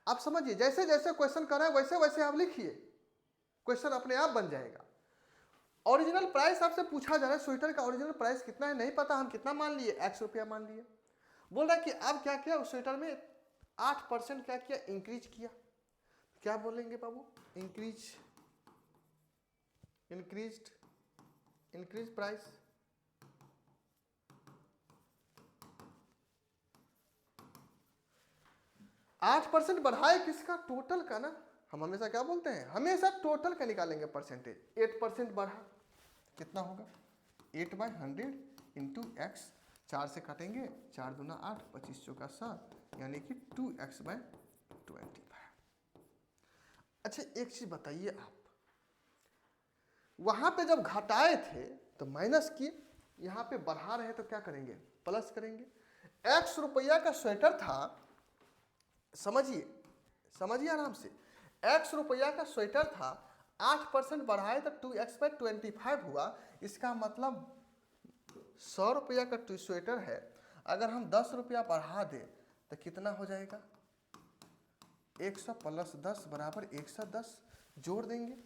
आप समझिए, जैसे जैसे क्वेश्चन कर रहे हैं वैसे वैसे आप लिखिए, क्वेश्चन अपने आप बन जाएगा। ओरिजिनल प्राइस आपसे पूछा जा रहा है, स्वेटर का ओरिजिनल प्राइस कितना है नहीं पता, हम कितना मान लिए, x रुपया मान लिए। बोल रहा है कि अब क्या किया, उस स्वेटर में 8% क्या किया, इंक्रीज किया। क्या बोलेंगे बाबू, इंक्रीज, इंक्रीज प्राइस। आठ % बढ़ाए किसका, टोटल का ना। हम हमेशा क्या बोलते हैं, हमेशा टोटल का निकालेंगे परसेंटेज। 8% बढ़ा, कितना होगा, 8/100 इंटू एक्स, 4 से काटेंगे, 4 दूना 8, 25 चौका 7, यानी कि 2x/25। अच्छा एक चीज बताइए, आप वहां पे जब घटाए थे तो माइनस किए, यहां पे बढ़ा रहे तो क्या करेंगे, प्लस करेंगे। x रुपया का स्वेटर था, समझिए समझिए आराम से, x रुपया का स्वेटर था, 8% बढ़ाए तो 2x/25 हुआ। इसका मतलब 100 रुपया का स्वेटर है, अगर हम 10 रुपया बढ़ा दें तो कितना हो जाएगा, 100 + 10 बराबर 110, जोड़ देंगे।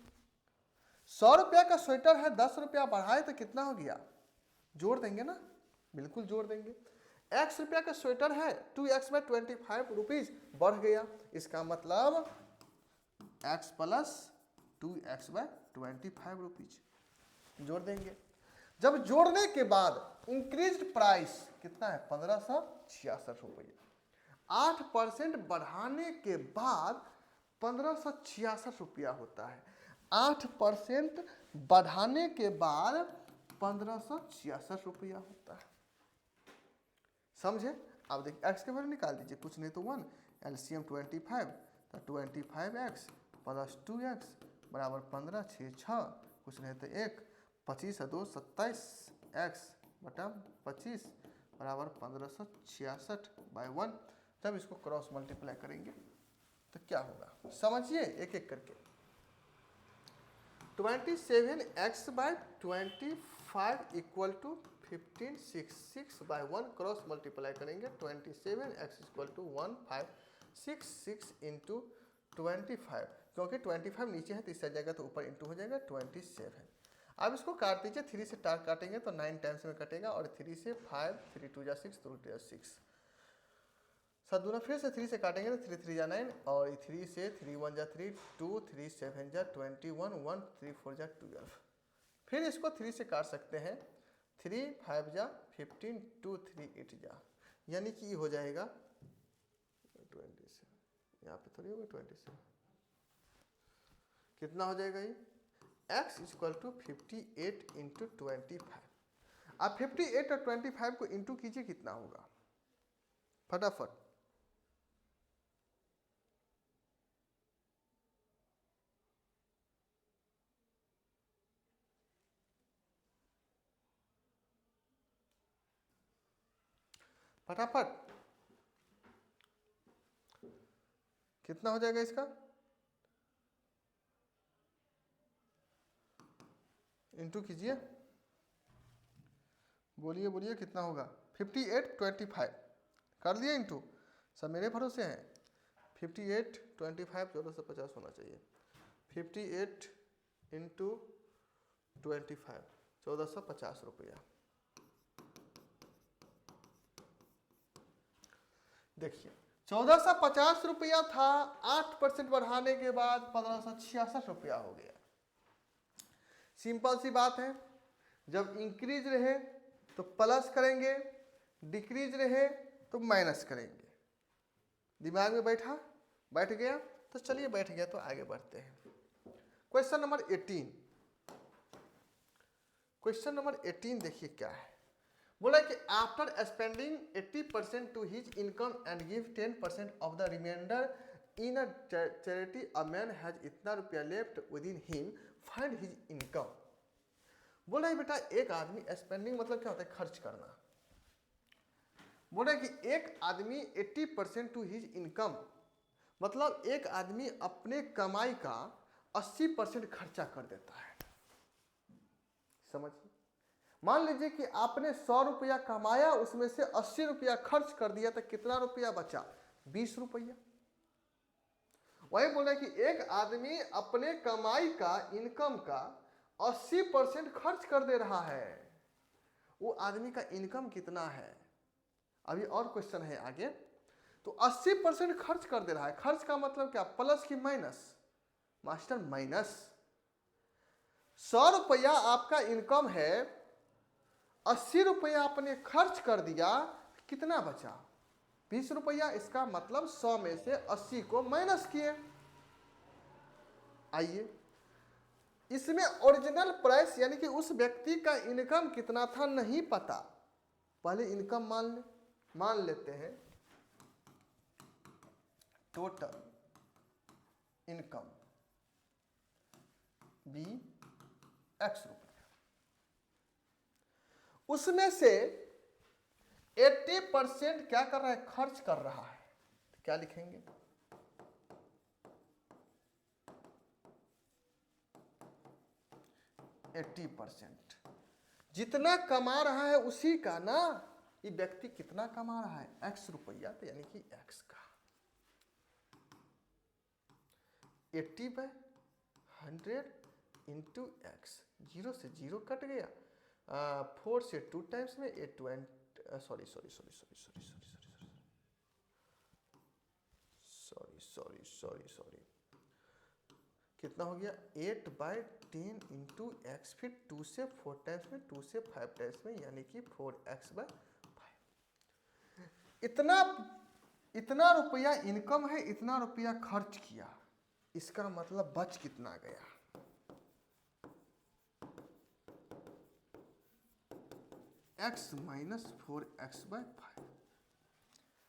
100 रुपया का स्वेटर है, 10 रुपया बढ़ाए तो कितना हो गया, जोड़ देंगे ना, बिल्कुल जोड़ देंगे। x रुपया का स्वेटर है, 2x/25 रुपीज बढ़ गया, इसका मतलब x + 2x/25 रुपीज, जोड़ देंगे। जब जोड़ने के बाद इंक्रीज्ड प्राइस कितना है, 1566 रुपया। 8% बढ़ाने के बाद 1566 रुपया होता है। 8% बढ़ाने के बाद 1566 रुपया होता है, समझे। अब देखिए x के वैल्यू निकाल दीजिए, कुछ नहीं तो 1, LCM 25, तो 25x + 2x बराबर 15, 6 6, कुछ नहीं तो 1, 25 2 27, x बटा 25 बराबर 1566/1। जब इसको क्रॉस मल्टीप्लाई करेंगे तो क्या होगा, समझिए एक एक करके। 27x/25 = 1566/1, क्रॉस मल्टीप्लाई करेंगे। 27x = 1566 इंटू 25, क्योंकि 25 नीचे है तो इससे जाएगा तो ऊपर इंटू हो जाएगा 27। अब इसको काट दीजिए, 3 से काटेंगे तो 9 टाइम्स में कटेगा, और 3 से 5, 3 2 जा 6, 2 2 6, 7 दूना फिर से 3 से काटेंगे तो 3 3 जा 9, और 3 से 3 1 जा 3, 2 3 7 जा 21, 1 3 4 जा 12। फिर इसको 3 से काट सकते हैं, 3 5 जा 15, 2 3 8 जा, यानी कि ये हो जाएगा 27, यहाँ पे थोड़ी होगा 27, कितना हो जाएगा ये, x = 58 इंटू 25। अब 58 और 25 को इंटू कीजिए, कितना होगा फटाफट, फटाफट कितना हो जाएगा इसका, इंटू कीजिए, बोलिए बोलिए कितना होगा, 58 25 कर दिए इंटू, सब मेरे भरोसे हैं, 58 25 1450 होना चाहिए, 58 इंटू 25 1450 रुपया। देखिए 1450 रुपया था, 8% बढ़ाने के बाद 1566 रुपया हो गया। सिंपल सी बात है, जब इंक्रीज रहे तो प्लस करेंगे, डिक्रीज रहे तो माइनस करेंगे। दिमाग में बैठा, बैठ गया तो चलिए, बैठ गया तो आगे बढ़ते हैं। क्वेश्चन नंबर 18, क्वेश्चन नंबर 18 देखिए क्या है, बोला कि after spending 80% to his income and give 10% of the remainder in a charity, a man has इतना रुपया left within him, find his income. बोला है बेटा एक आदमी, स्पेंडिंग मतलब क्या होता है, खर्च करना। बोला कि एक आदमी 80% टू हिज इनकम, मतलब एक आदमी अपने कमाई का 80% खर्चा कर देता है। समझिए, मान लीजिए कि आपने 100 रुपया कमाया, उसमें से 80 रुपया खर्च कर दिया, तो कितना रुपया बचा, 20 रुपया। वही बोले कि एक आदमी अपने कमाई का, इनकम का 80% खर्च कर दे रहा है, वो आदमी का इनकम कितना है। अभी और क्वेश्चन है आगे, तो 80% खर्च कर दे रहा है, खर्च का मतलब क्या, प्लस की माइनस, मास्टर माइनस। 100 रुपया आपका इनकम है, 80 रुपया आपने खर्च कर दिया, कितना बचा, 20 रुपया। इसका मतलब 100 में से 80 को माइनस किए। आइए, इसमें ओरिजिनल प्राइस यानी कि उस व्यक्ति का इनकम कितना था नहीं पता, पहले इनकम मान लेते हैं, टोटल इनकम बी एक्स रुपया, उसमें से 80% क्या कर रहा है, खर्च कर रहा है। तो क्या लिखेंगे, एट्टी परसेंट जितना कमा रहा है उसी का ना, ये व्यक्ति कितना कमा रहा है, एक्स रुपया, तो यानी कि एक्स का 80/100 इंटू एक्स, 0 से 0 कट गया, 4 से 2 टाइम्स में 8 सॉरी कितना हो गया, 8/10 इंटू एक्स, फिर 2 से 4 टाइम्स में, 2 से 5 टाइम्स में, यानी कि 4x/5। इतना रुपया इनकम है, इतना रुपया खर्च किया, इसका मतलब बच कितना गया, x माइनस 4x/5।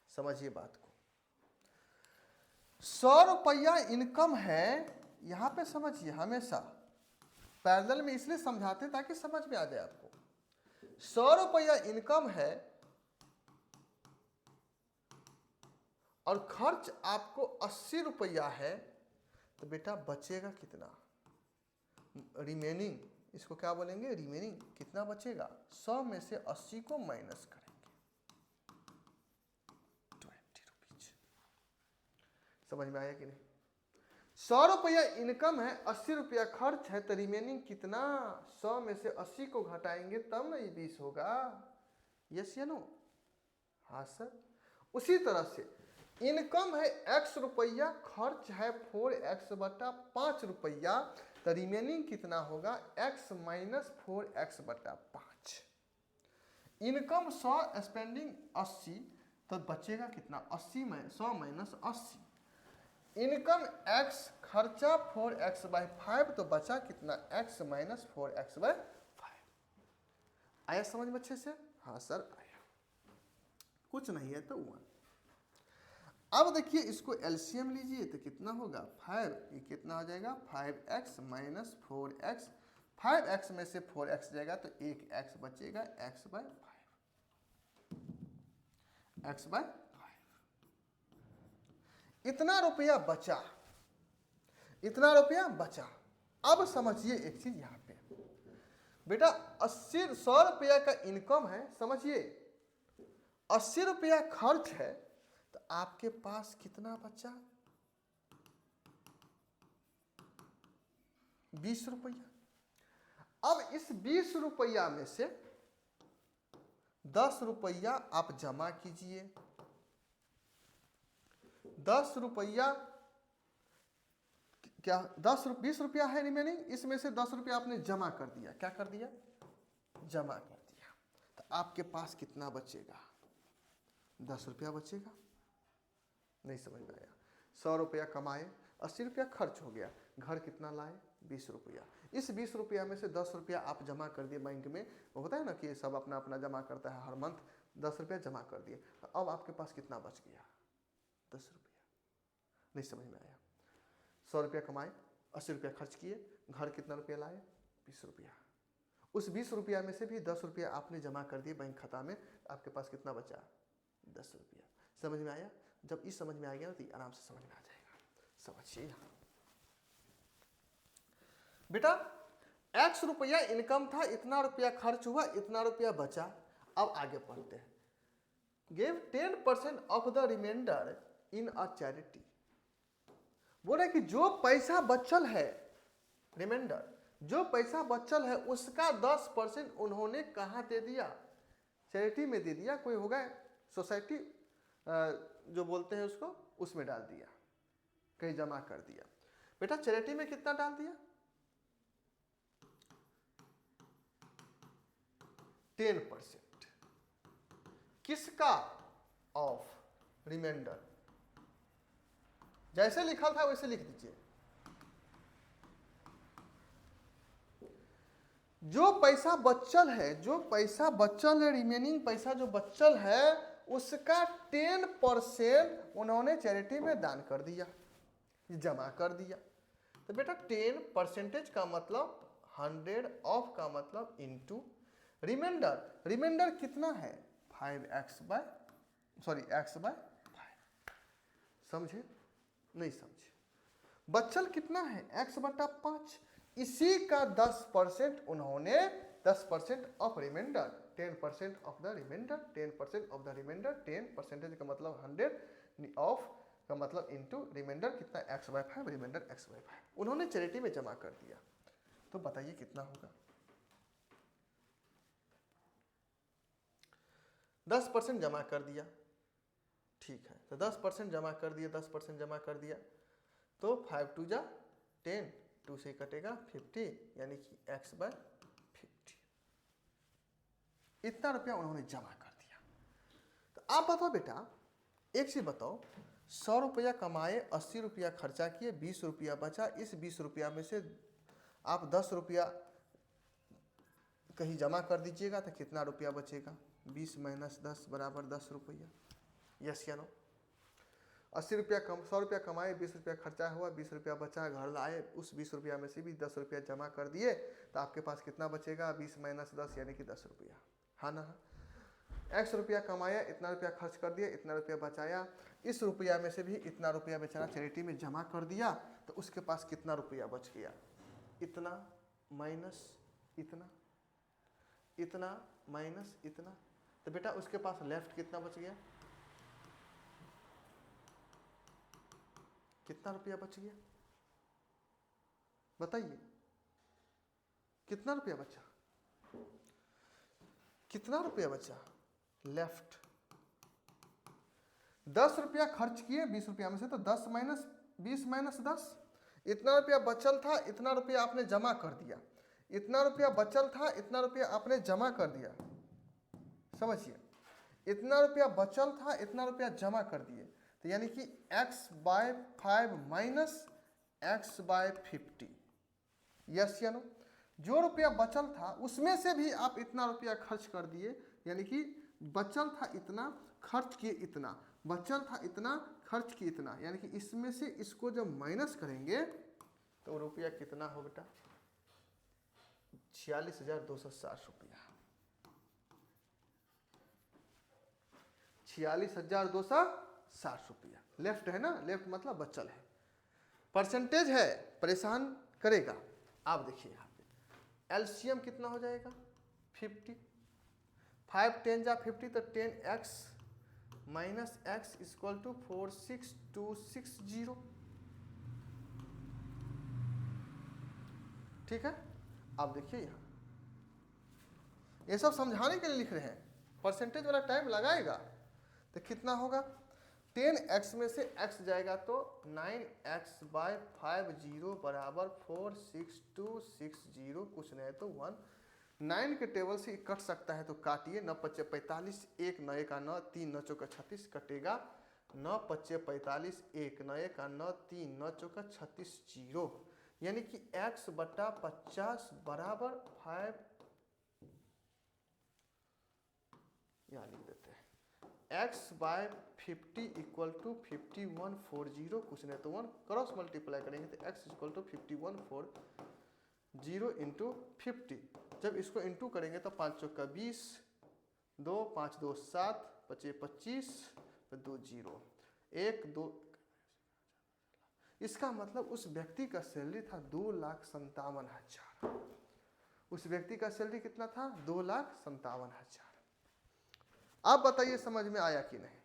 समझिए बात को, 100 रुपया इनकम है, यहां पे समझिए, हमेशा पैरेलल में इसलिए समझाते ताकि समझ में आ जाए आपको। 100 रुपया इनकम है और खर्च आपको 80 रुपया है, तो बेटा बचेगा कितना, रिमेनिंग, इसको क्या बोलेंगे, रिमेनिंग कितना बचेगा, 100 में से 80 को माइनस करेंगे, 20 रुपीज। समझ में आया कि नहीं, 100 रुपया इनकम है, 80 रुपया खर्च है, तो रिमेनिंग कितना, 100 में से 80 को घटाएंगे तब ना ये 20 होगा। यस या नो, हाँ सर। उसी तरह से इनकम है x रुपया, खर्च है 4x/5 रुपया, तो रिमेनिंग कितना होगा, x minus 4x/5। Income 100, spending 80, तो बचेगा कितना, 100 माइनस 80। इनकम x, खर्चा 4x/5, तो बचा कितना, x माइनस 4x/5। आया समझ में अच्छे से, हाँ सर आया, कुछ नहीं है तो 1। अब देखिए इसको एलसीएम लीजिए तो कितना होगा, 5, ये कितना हो जाएगा, 5x माइनस 4x, 5x में से 4x जाएगा तो 1x बचेगा, x/5। x/5। इतना रुपया बचा, इतना रुपया बचा। अब समझिए एक चीज यहां पे बेटा, 100 रुपया का इनकम है, समझिए 80 रुपया खर्च है, तो आपके पास कितना बचा? 20 रुपया। अब इस 20 रुपया में से 10 रुपया आप जमा कीजिए। 10 रुपया क्या 20 रुपया है रिमेनिंग, इसमें से 10 रुपया आपने जमा कर दिया। क्या कर दिया? जमा कर दिया। तो आपके पास कितना बचेगा? 10 रुपया बचेगा। नहीं समझ में आया? 100 रुपया कमाए, 80 रुपया खर्च हो गया, घर कितना लाए? 20 रुपया। इस 20 रुपया में से 10 रुपया आप जमा कर दिए बैंक में। वो होता है ना कि सब अपना अपना जमा करता है हर मंथ, 10 रुपया जमा कर दिए। अब आपके पास कितना बच गया? 10 रुपया। नहीं समझ में आया? 100 रुपया कमाए, 80 रुपया खर्च किए, घर कितना रुपया लाए? 20 रुपया। उस 20 रुपया में से भी 10 रुपया आपने जमा कर दिए बैंक खाता में, आपके पास कितना बचा? 10 रुपया। समझ में आया? जब इस समझ में आ गया ना तो आराम से समझ में आ जाएगा। समझिए बेटा, x रुपया इनकम था, इतना रुपया खर्च हुआ, इतना रुपया बचा। अब आगे पढ़ते हैं। Give 10% of the remainder in a charity. बोले कि जो पैसा बचल है, रिमाइंडर, जो पैसा बचल है उसका 10% उन्होंने कहाँ दे दिया? चैरिटी में दे दिया। कोई होगा सोसाइटी जो बोलते हैं उसको, उसमें डाल दिया, कहीं जमा कर दिया। बेटा चैरिटी में कितना डाल दिया? 10%। किसका? Of remainder. जैसे लिखा था वैसे लिख दीजिए। जो पैसा बचल है, जो पैसा बचल है, रिमेनिंग पैसा जो बचल है, उसका 10% उन्होंने चैरिटी में दान कर दिया, जमा कर दिया। तो बेटा 10% का मतलब 100 ऑफ का मतलब इनटू रिमाइंडर। रिमाइंडर कितना है? 5x/5। समझे? नहीं समझे? बचल कितना है? x/5। इसी का 10% उन्होंने, 10% of remainder, 10% of the remainder, 10% of the remainder, 10% का मतलब 100 ऑफ का मतलब इनटू रिमाइंडर कितना? x/5, रिमाइंडर x/5 उन्होंने चैरिटी में जमा कर दिया। तो बताइए कितना होगा? 10% जमा कर दिया, ठीक है। तो 10% जमा कर दिया, 10% जमा कर दिया, तो 5 2 जा 10, 2 से कटेगा 50, यानी कि x/50। इतना रुपया उन्होंने जमा कर दिया। तो आप बताओ बेटा, एक चीज बताओ, 100 रुपया कमाए, 80 रुपया खर्चा किए, 20 रुपया बचा। इस 20 रुपया में से आप 10 रुपया कहीं जमा कर दीजिएगा तो कितना रुपया बचेगा? 20 - 10 बराबर 10 रुपया। यस या नो? 80 रुपया 100 रुपया कमाए, 20 रुपया खर्चा हुआ, 20 रुपया बचा, घर लाए, उस 20 रुपया में से भी 10 रुपया जमा कर दिए, तो आपके पास कितना बचेगा? 20 - 10 यानी कि 10 रुपया। हाँ ना? x रुपया कमाया, इतना रुपया खर्च कर दिया, इतना रुपया बचाया, इस रुपया में से भी इतना रुपया बेचारा चैरिटी में जमा कर दिया, तो उसके पास कितना रुपया बच गया? इतना माइनस इतना, इतना माइनस इतना। तो बेटा उसके पास लेफ्ट कितना बच गया? कितना रुपया बच गया? बताइए कितना रुपया बचा? कितना रुपया बचा? लेफ्ट। 10 रुपया खर्च किए 20 रुपया में से, तो 10 - 20 - 10। इतना रुपया बचल था, इतना रुपया आपने जमा कर दिया। इतना रुपया बचल था, इतना रुपया आपने जमा कर दिया। समझिए, इतना रुपया बचल था, इतना रुपया जमा कर दिए, तो यानी कि x/5 माइनस x/50। यस या नो? जो रुपया बचल था उसमें से भी आप इतना रुपया खर्च कर दिए, यानी कि बचल था इतना, खर्च किए इतना, बचल था इतना, खर्च किए इतना, यानी कि इसमें से इसको जब माइनस करेंगे तो रुपया कितना हो बेटा? 46,260 रुपया। 46,260 रुपया। लेफ्ट है ना, लेफ्ट मतलब बचल है, परसेंटेज है, परेशान करेगा। आप देखिए यहाँ पे एलसीएम कितना हो जाएगा 50, 5 10 जा 50 तो 10x minus x equal to 46260। ठीक है, आप देखिए यहाँ ये सब समझाने के लिए लिख रहे हैं, परसेंटेज वाला टाइम लगाएगा तो कितना होगा, 10x में से x जाएगा तो 9x/50 बराबर 46260, कुछ नहीं तो 1। 9 के टेबल से कट सकता है तो काटिए, 9 5 45, 1 9 का 9, 3 9 चौका 36 कटेगा, 9 5 45, 1 9 का 9, 3 9 चौका 36 0, यानी कि x/50 बराबर 5, यहाँ लिख देते हैं x/50 इक्वल टू 5140, कुछ नहीं तो 1, क्रॉस मल्टीप्लाई करेंगे तो x इक्वल टू 5140 इंटू 50। जब इसको इंटू करेंगे तो 5 चौका 20, 2 5 2 7, 5 25, 2 0 1 2। इसका मतलब उस व्यक्ति का सैलरी था 2,57,000। उस व्यक्ति का सैलरी कितना था 2,57,000। आप बताइए समझ में आया कि नहीं,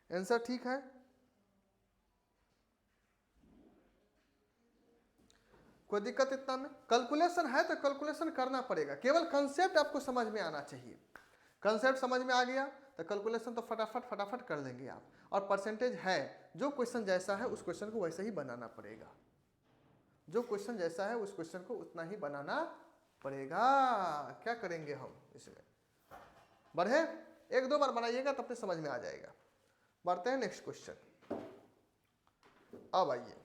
आंसर ठीक है। कोई दिक्कत इतना में, कैलकुलेशन है तो कैलकुलेशन करना पड़ेगा, केवल कंसेप्ट आपको समझ में आना चाहिए। कंसेप्ट समझ में आ गया तो कैलकुलेशन तो फटाफट कर लेंगे आप। और परसेंटेज है, जो क्वेश्चन जैसा है उस क्वेश्चन को वैसे ही बनाना पड़ेगा, जो क्वेश्चन जैसा है उस क्वेश्चन को उतना ही बनाना पड़ेगा। क्या करेंगे हम इसमें, बढ़े, 1-2 बार बनाइएगा तब तक समझ में आ जाएगा। बढ़ते हैं नेक्स्ट क्वेश्चन। अब आइए,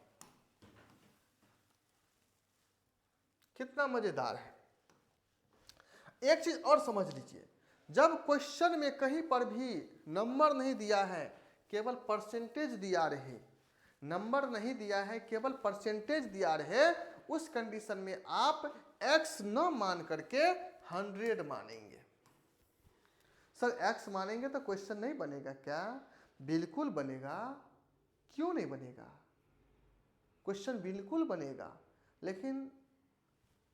कितना मजेदार है, एक चीज और समझ लीजिए, जब क्वेश्चन में कहीं पर भी नंबर नहीं दिया है, केवल परसेंटेज दिया रहे, नंबर नहीं दिया है केवल परसेंटेज दिया रहे, उस कंडीशन में आप x न मान करके 100 मानेंगे। सर x मानेंगे तो क्वेश्चन नहीं बनेगा क्या? बिल्कुल बनेगा, क्यों नहीं बनेगा, क्वेश्चन बिल्कुल बनेगा, लेकिन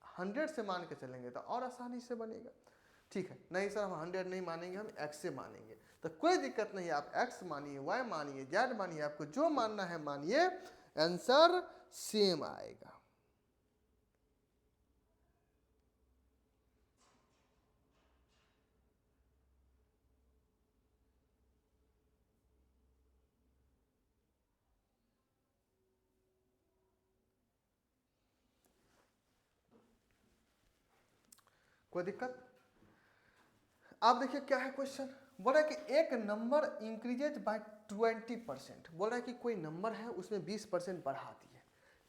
100 से मान के चलेंगे तो और आसानी से बनेगा। ठीक है, नहीं सर हम 100 नहीं मानेंगे, हम x से मानेंगे, तो कोई दिक्कत नहीं, आप x मानिए, y मानिए, z मानिए, आपको जो मानना है मानिए, आंसर सेम आएगा। कोई दिक्कत? आप देखिए क्या है क्वेश्चन, बोल रहा है कि एक नंबर इंक्रीजेज बाय 20%, बोल रहा है कि कोई नंबर है उसमें 20% बढ़ा दिए।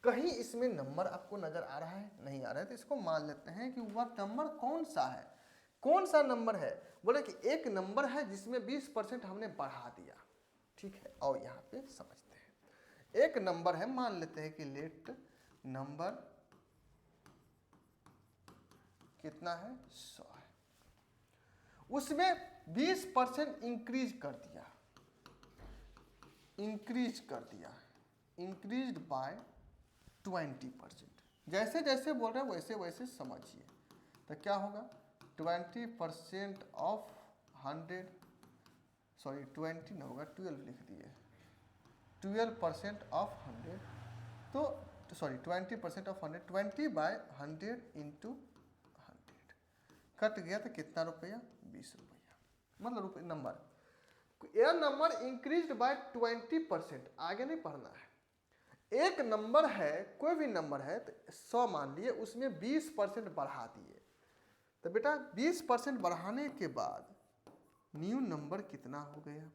कहीं इसमें नंबर आपको नजर आ रहा है, नहीं आ रहा है, तो इसको मान लेते हैं कि वह नंबर कौन सा है, कौन सा नंबर है। बोले कि एक नंबर है जिसमें 20% हमने बढ़ा दिया। ठीक है, और यहाँ पे समझते हैं, एक नंबर है, मान लेते हैं कि लेट नंबर कितना है 100 है, उसमें 20% इंक्रीज कर दिया, इंक्रीज्ड बाय 20%। जैसे जैसे बोल रहे हैं वैसे वैसे समझिए, तो क्या होगा 20% ऑफ 100, सॉरी 20 नहीं होगा, 12 लिख दिए, 12% ऑफ 100, तो sorry 20% of 100, 20 by 100 into 100, cut गया तो कितना रुपया 20 रुपया, मतलब रुपये नंबर, यह नंबर इंक्रीज्ड बाय 20%, आगे नहीं पढ़ना है। एक नंबर है, कोई भी नंबर है, तो 100 मान लिए, उसमें 20% बढ़ा दिए, तो बेटा 20% बढ़ाने के बाद न्यू नंबर कितना हो गया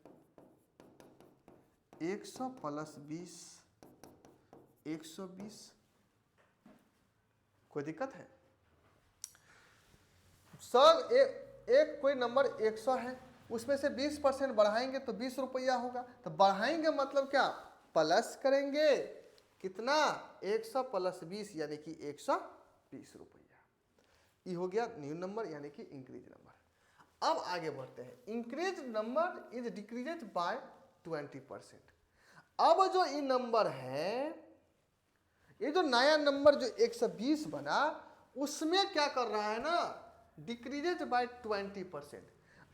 100 प्लस 20, 120। कोई दिक्कत है? सर एक कोई नंबर 100 है, उसमें से 20% बढ़ाएंगे तो 20 रुपया होगा, तो बढ़ाएंगे मतलब क्या, प्लस करेंगे, कितना 100 प्लस 20 यानी कि 120 रुपया। ये हो गया न्यू नंबर यानी कि इंक्रीज नंबर। अब आगे बढ़ते हैं, increase number is decreases bye 20%। अब जो ये नंबर है, ये जो नया नंबर जो 120 बना, उसमें क्या कर रहा है ना, डिक्रीजेज बाय 20%।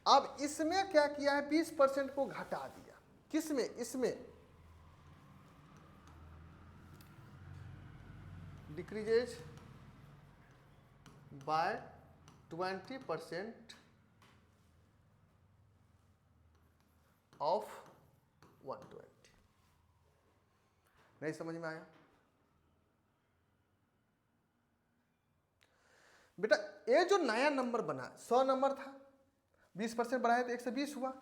अब इसमें क्या किया है, 20% को घटा दिया। किसमें? इसमें डिक्रीजेज बाय 20% ऑफ 120। नहीं समझ में आया बेटा? ये जो नया नंबर बना, 100 नंबर था, 20% बढ़ाया तो 120 हुआ।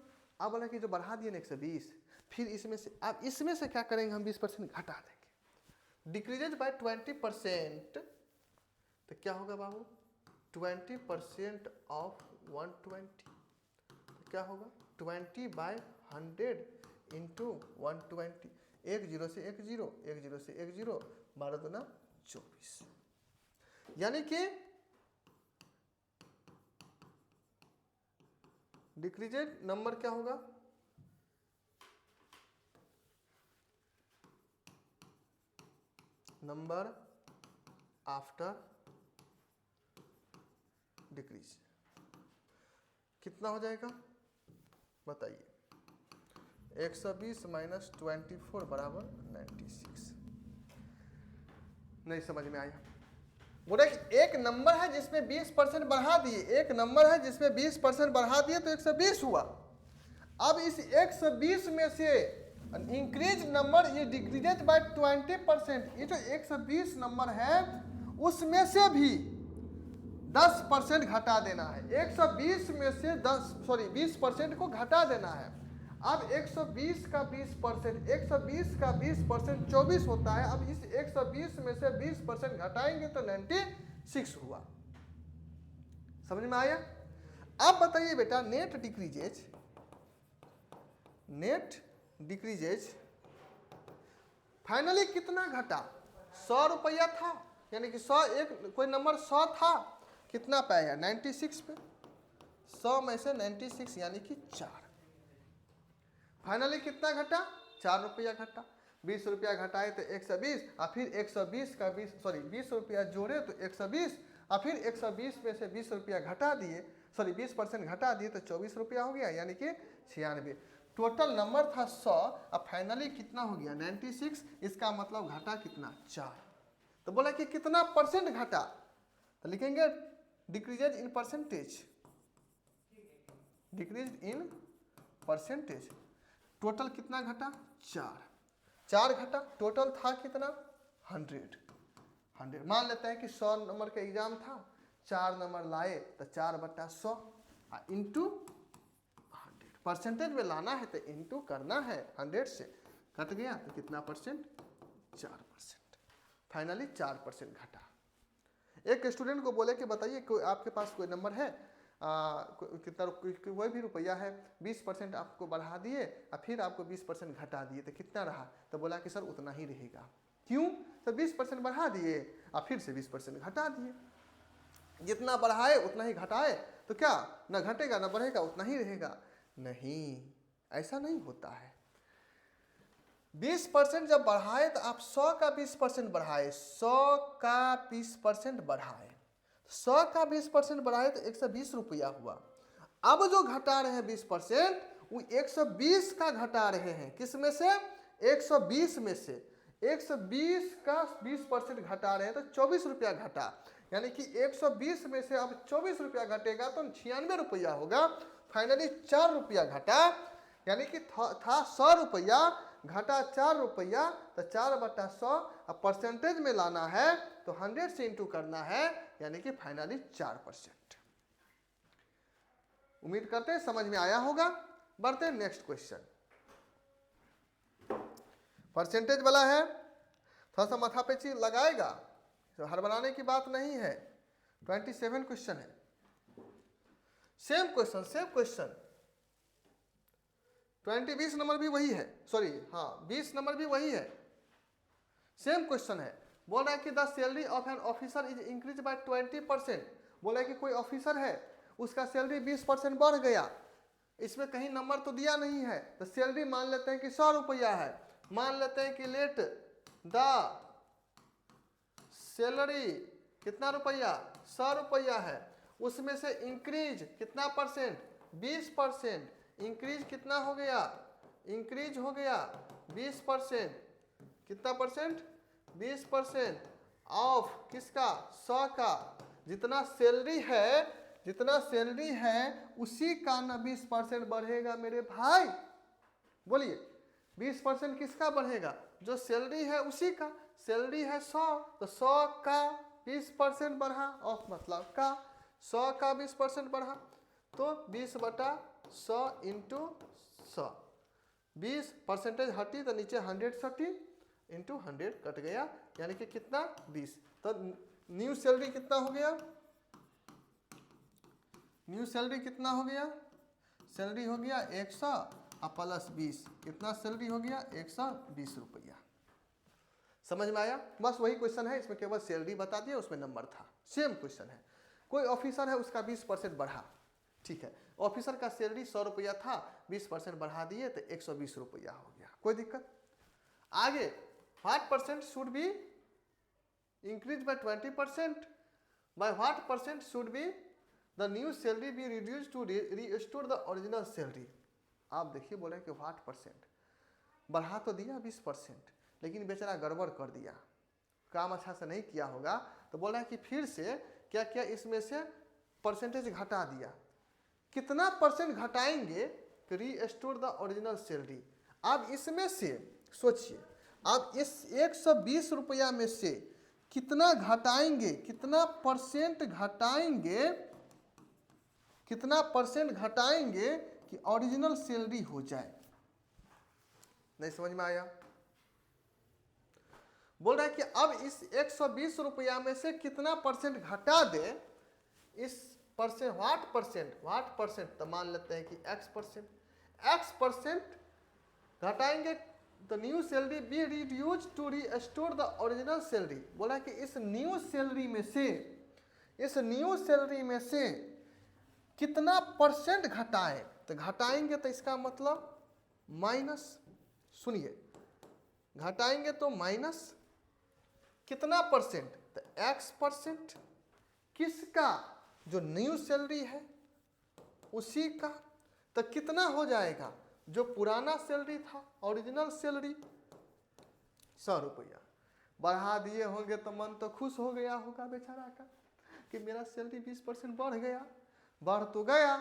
अब बोला कि जो बढ़ा दिए ना 120, फिर इसमें से, अब इसमें से क्या करेंगे हम, 20% घटा देंगे। डिक्रीजेज बाय 20%, तो क्या होगा बाबू, 20% ऑफ 120, तो क्या होगा, 20/100 इंटू 120। 1 0 से 1 0, 1 0 से 1 0, 12 दूना 24। यानी कि डिक्रीजेड नंबर क्या होगा, नंबर आफ्टर डिक्रीज कितना हो जाएगा बताइए? 120 माइनस 24 बराबर 96। नहीं समझ में आया? बोले कि एक नंबर है जिसमें 20% बढ़ा दिए, एक नंबर है जिसमें 20% बढ़ा दिए तो 120 हुआ। अब इस 120 में से इंक्रीज नंबर ये डिक्रीजेज बाय 20%, ये जो 120 नंबर है उसमें से भी 10% घटा देना है। 120 में से 20% को घटा देना है। अब 120 का 20%, 120 का 20% 24 होता है। अब इस 120 में से 20% घटाएंगे तो 96 हुआ। समझ में आया? अब बताइए बेटा, नेट डिक्रीजेज फाइनली कितना घटा? 100 रुपया था, यानी कि 100, एक कोई नंबर 100 था, कितना पाएगा 96 पे, 100 में से 96 यानी कि 4। फाइनली कितना घटा? 4 रुपया घटा। 20 रुपया घटाए तो 120, और फिर 120 का 20 रुपया जोड़े तो 120, और फिर 120 में से 20 रुपया घटा दिए, 20% घटा दिए तो 24 रुपया हो गया, यानी कि 96। टोटल नंबर था 100, अब फाइनली कितना हो गया 96। इसका मतलब घटा कितना? 4। तो बोला कि कितना परसेंट घटा, तो लिखेंगे decreases in percentage, decrease in percentage. Total कितना घटा? 4 घटा। टोटल था कितना? 100। मान लेते हैं कि 100 नंबर का एग्जाम था, 4 नंबर लाए तो 4/100 इंटू 100। परसेंटेज में लाना है तो इंटू करना है 100 से, कट गया तो कितना परसेंट? 4%। फाइनली 4% घटा। एक स्टूडेंट को बोले कि बताइए कोई आपके पास कोई नंबर है, कितना कोई भी रुपया है, 20% आपको बढ़ा दिए और फिर आपको 20% घटा दिए तो कितना रहा? तो बोला कि सर उतना ही रहेगा। क्यों? तो 20% बढ़ा दिए और फिर से 20% घटा दिए। जितना बढ़ाए उतना ही घटाए तो क्या न घटेगा न बढ़ेगा, उतना ही रहेगा? नहीं, ऐसा नहीं होता है। 20% जब बढ़ाए तो आप 100 का 20% बढ़ाए, 100 का 20% बढ़ाए, 100 का 20% बढ़ाए तो 120 रुपया हुआ। अब जो घटा रहे हैं 20%, वो 120 का घटा रहे हैं। किस में से? 120 में से। 120 का 20% घटा रहे हैं तो 24 रुपया घटा, यानी कि 120 में से अब 24 रुपया घटेगा तो 96 रुपया होगा। फाइनली 4 रुपया घटा, यानी कि था 100 रुपया, घटा 4 रुपया, तो 4/100। अब परसेंटेज में लाना है तो 100 से इंटू करना है, यानी कि फाइनली 4%। उम्मीद करते हैं समझ में आया होगा। बढ़ते हैं नेक्स्ट क्वेश्चन। परसेंटेज वाला है, थोड़ा सा माथा पे चीज लगाएगा, तो हर बनाने की बात नहीं है। 27 क्वेश्चन है, सेम क्वेश्चन 20 नंबर भी वही है, 20 नंबर भी वही है, सेम क्वेश्चन है। बोल रहा है कि the salary of an officer is increase by 20%। बोला है कि कोई ऑफिसर है, उसका सैलरी 20% बढ़ गया, इसमें कहीं नंबर तो दिया नहीं है, तो सैलरी मान लेते हैं कि 100 रुपया है, मान लेते हैं कि लेट द सैलरी कितना रुपया, 100 रुपया है, उसमें से इंक्रीज कितना परसेंट, 20%, इंक्रीज कितना हो गया, इंक्रीज हो गया 20%, कितना परसेंट, 20% ऑफ किसका, 100 का, जितना सैलरी है, जितना सैलरी है उसी का ना 20% बढ़ेगा मेरे भाई, बोलिए 20% किसका बढ़ेगा, जो सैलरी है उसी का, सैलरी है 100, तो 100 का 20% बढ़ा, ऑफ मतलब का 100 का 20% बढ़ा, तो 20/100 इंटू 100, 20% हटी तो नीचे 100 सटी, इंटू 100 कट गया, यानी कि कितना 20, तो न्यू सैलरी कितना हो गया, न्यू सैलरी कितना हो गया, सैलरी हो गया 100 और प्लस 20, कितना सैलरी हो गया 120 रुपया। समझ में आया, बस वही क्वेश्चन है, इसमें केवल सैलरी बता दिया, उसमें नंबर था, सेम क्वेश्चन है। कोई ऑफिसर है उसका 20% बढ़ा, ठीक है, ऑफिसर का सैलरी 100 रुपया था, 20% बढ़ा दिए तो 120 रुपया हो गया, कोई दिक्कत। आगे what percent should be increase by 20%, by what percent should be the new salary be reduce to restore the original salary. आप देखिए बोले कि व्हाट परसेंट, बढ़ा तो दिया 20%, लेकिन बेचारा गड़बड़ कर दिया, काम अच्छा से नहीं किया होगा, तो बोल रहा है कि फिर से क्या क्या इसमें से परसेंटेज घटा दिया, कितना परसेंट घटाएंगे कि रीस्टोर द ओरिजिनल सैलरी। अब इसमें से सोचिए, अब इस 120 रुपया में से कितना घटाएंगे, कितना परसेंट घटाएंगे, कितना परसेंट घटाएंगे कि ओरिजिनल सैलरी हो जाए। नहीं समझ में आया, बोल रहा है कि अब इस 120 रुपया में से कितना परसेंट घटा दे, इस परसेंट व्हाट परसेंट, तो मान लेते हैं कि x परसेंट घटाएंगे तो new salary be reduce to restore the original salary. बोला कि इस न्यू सैलरी में से कितना परसेंट घटाएं, तो घटाएंगे तो इसका मतलब माइनस, सुनिए घटाएंगे तो माइनस कितना परसेंट, तो x%, किसका, जो न्यू सैलरी है उसी का, तो कितना हो जाएगा, जो पुराना सैलरी था ओरिजिनल सैलरी 100 रुपया, बढ़ा दिए होंगे तो मन तो खुश हो गया होगा बेचारा का कि मेरा सैलरी 20% बढ़ गया, बढ़ तो गया,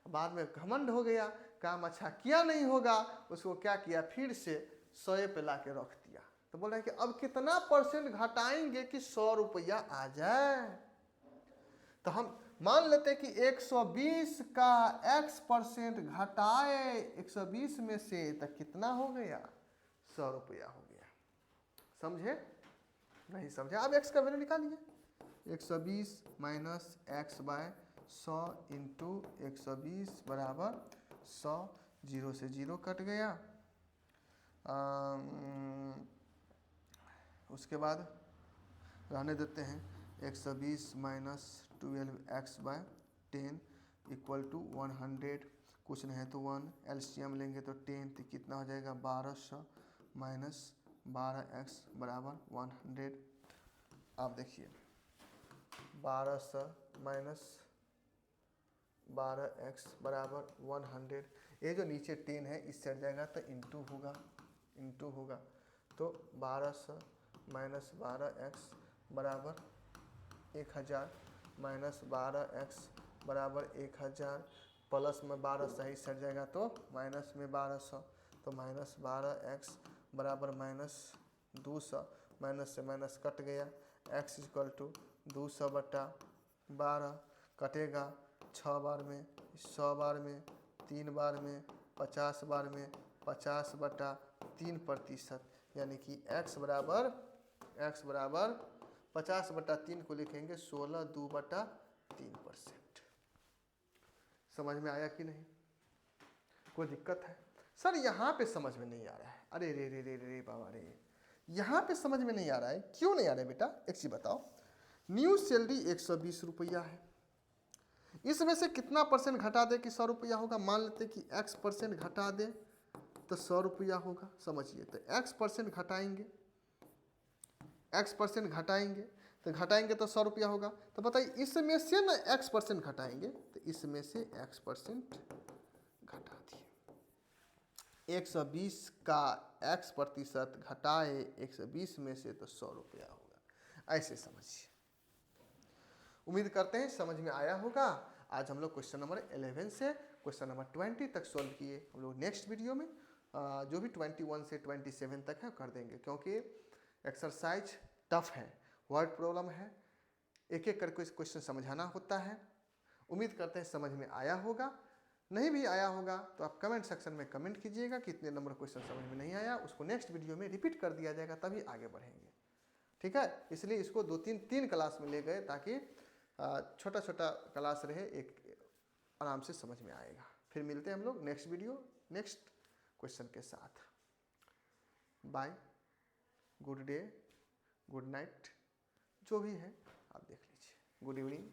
बाद में घमंड हो गया, काम अच्छा किया नहीं होगा, उसको क्या किया, फिर से 100 पे ला के रख दिया। तो बोल रहे हैं कि अब कितना परसेंट घटाएंगे कि 100 रुपया आ जाए, तो हम मान लेते हैं कि 120 का x% घटाए 120 में से, तो कितना हो गया, 100 रुपया हो गया। समझे, नहीं समझे, अब x का वैल्यू निकालिए, 120 माइनस x बाय 100 इंटू 120 बराबर 100, 0 से 0 कट गया, उसके बाद रहने देते हैं 120 minus 12x bye 10 equal to 100, कुछ नहीं तो 1, एलसीएम लेंगे तो 10, तो कितना हो जाएगा 1200 माइनस 12x बराबर 100। आप देखिए 1200 माइनस 12x बराबर 100, ये जो नीचे 10 है इस साइड जाएगा तो इंटू होगा, तो 1200 माइनस 12x बराबर 1000 माइनस 12x बराबर 1000, प्लस में 1200 इस साइड जाएगा तो माइनस में 1200, तो माइनस 12x बराबर माइनस 200, माइनस से माइनस कट गया, x इक्वल टू 200/12 कटेगा 6 बार में, 100 बार में, 3 बार में, 50 बार में, 50/3%, यानी कि x बराबर 50/3 को लिखेंगे 16/2/3%। समझ में आया कि नहीं, कोई दिक्कत है सर, यहाँ पे समझ में नहीं आ रहा है, अरे रे रे रे रे बाबा रे, यहाँ पे समझ में नहीं आ रहा है, क्यों नहीं आ रहा है बेटा, एक चीज बताओ, न्यू सैलरी 120 रुपया है, इसमें से कितना परसेंट घटा दे कि 100 रुपया होगा। मान लेते कि x% घटा दे तो 100 रुपया होगा। समझिए, तो x% घटाएंगे, x% घटाएंगे तो 100 रुपया होगा। तो बताइए इसमें से ना x% घटाएंगे तो इसमें से x% घटा दिए। 120 का x% घटाए 120 में से तो 100 रुपया होगा। ऐसे समझिए। उम्मीद करते हैं समझ में आया होगा। आज हम लोग क्वेश्चन नंबर 11 से क्वेश्चन नंबर 20 तक सॉल्व किए। हम लोग नेक्स्ट वीडियो में जो भी 21 से 27 तक है कर देंगे, क्योंकि एक्सरसाइज टफ है, वर्ड प्रॉब्लम है, एक एक करके क्वेश्चन समझाना होता है। उम्मीद करते हैं समझ में आया होगा। नहीं भी आया होगा तो आप कमेंट सेक्शन में कमेंट कीजिएगा कितने नंबर क्वेश्चन समझ में नहीं आया, उसको नेक्स्ट वीडियो में रिपीट कर दिया जाएगा, तभी आगे बढ़ेंगे। ठीक है, इसलिए इसको 2-3 क्लास में ले गए ताकि छोटा छोटा क्लास रहे, एक आराम से समझ में आएगा। फिर मिलते हैं हम लोग नेक्स्ट वीडियो नेक्स्ट क्वेश्चन के साथ। Bye, good day, good night, जो भी है आप देख लीजिए। Good evening.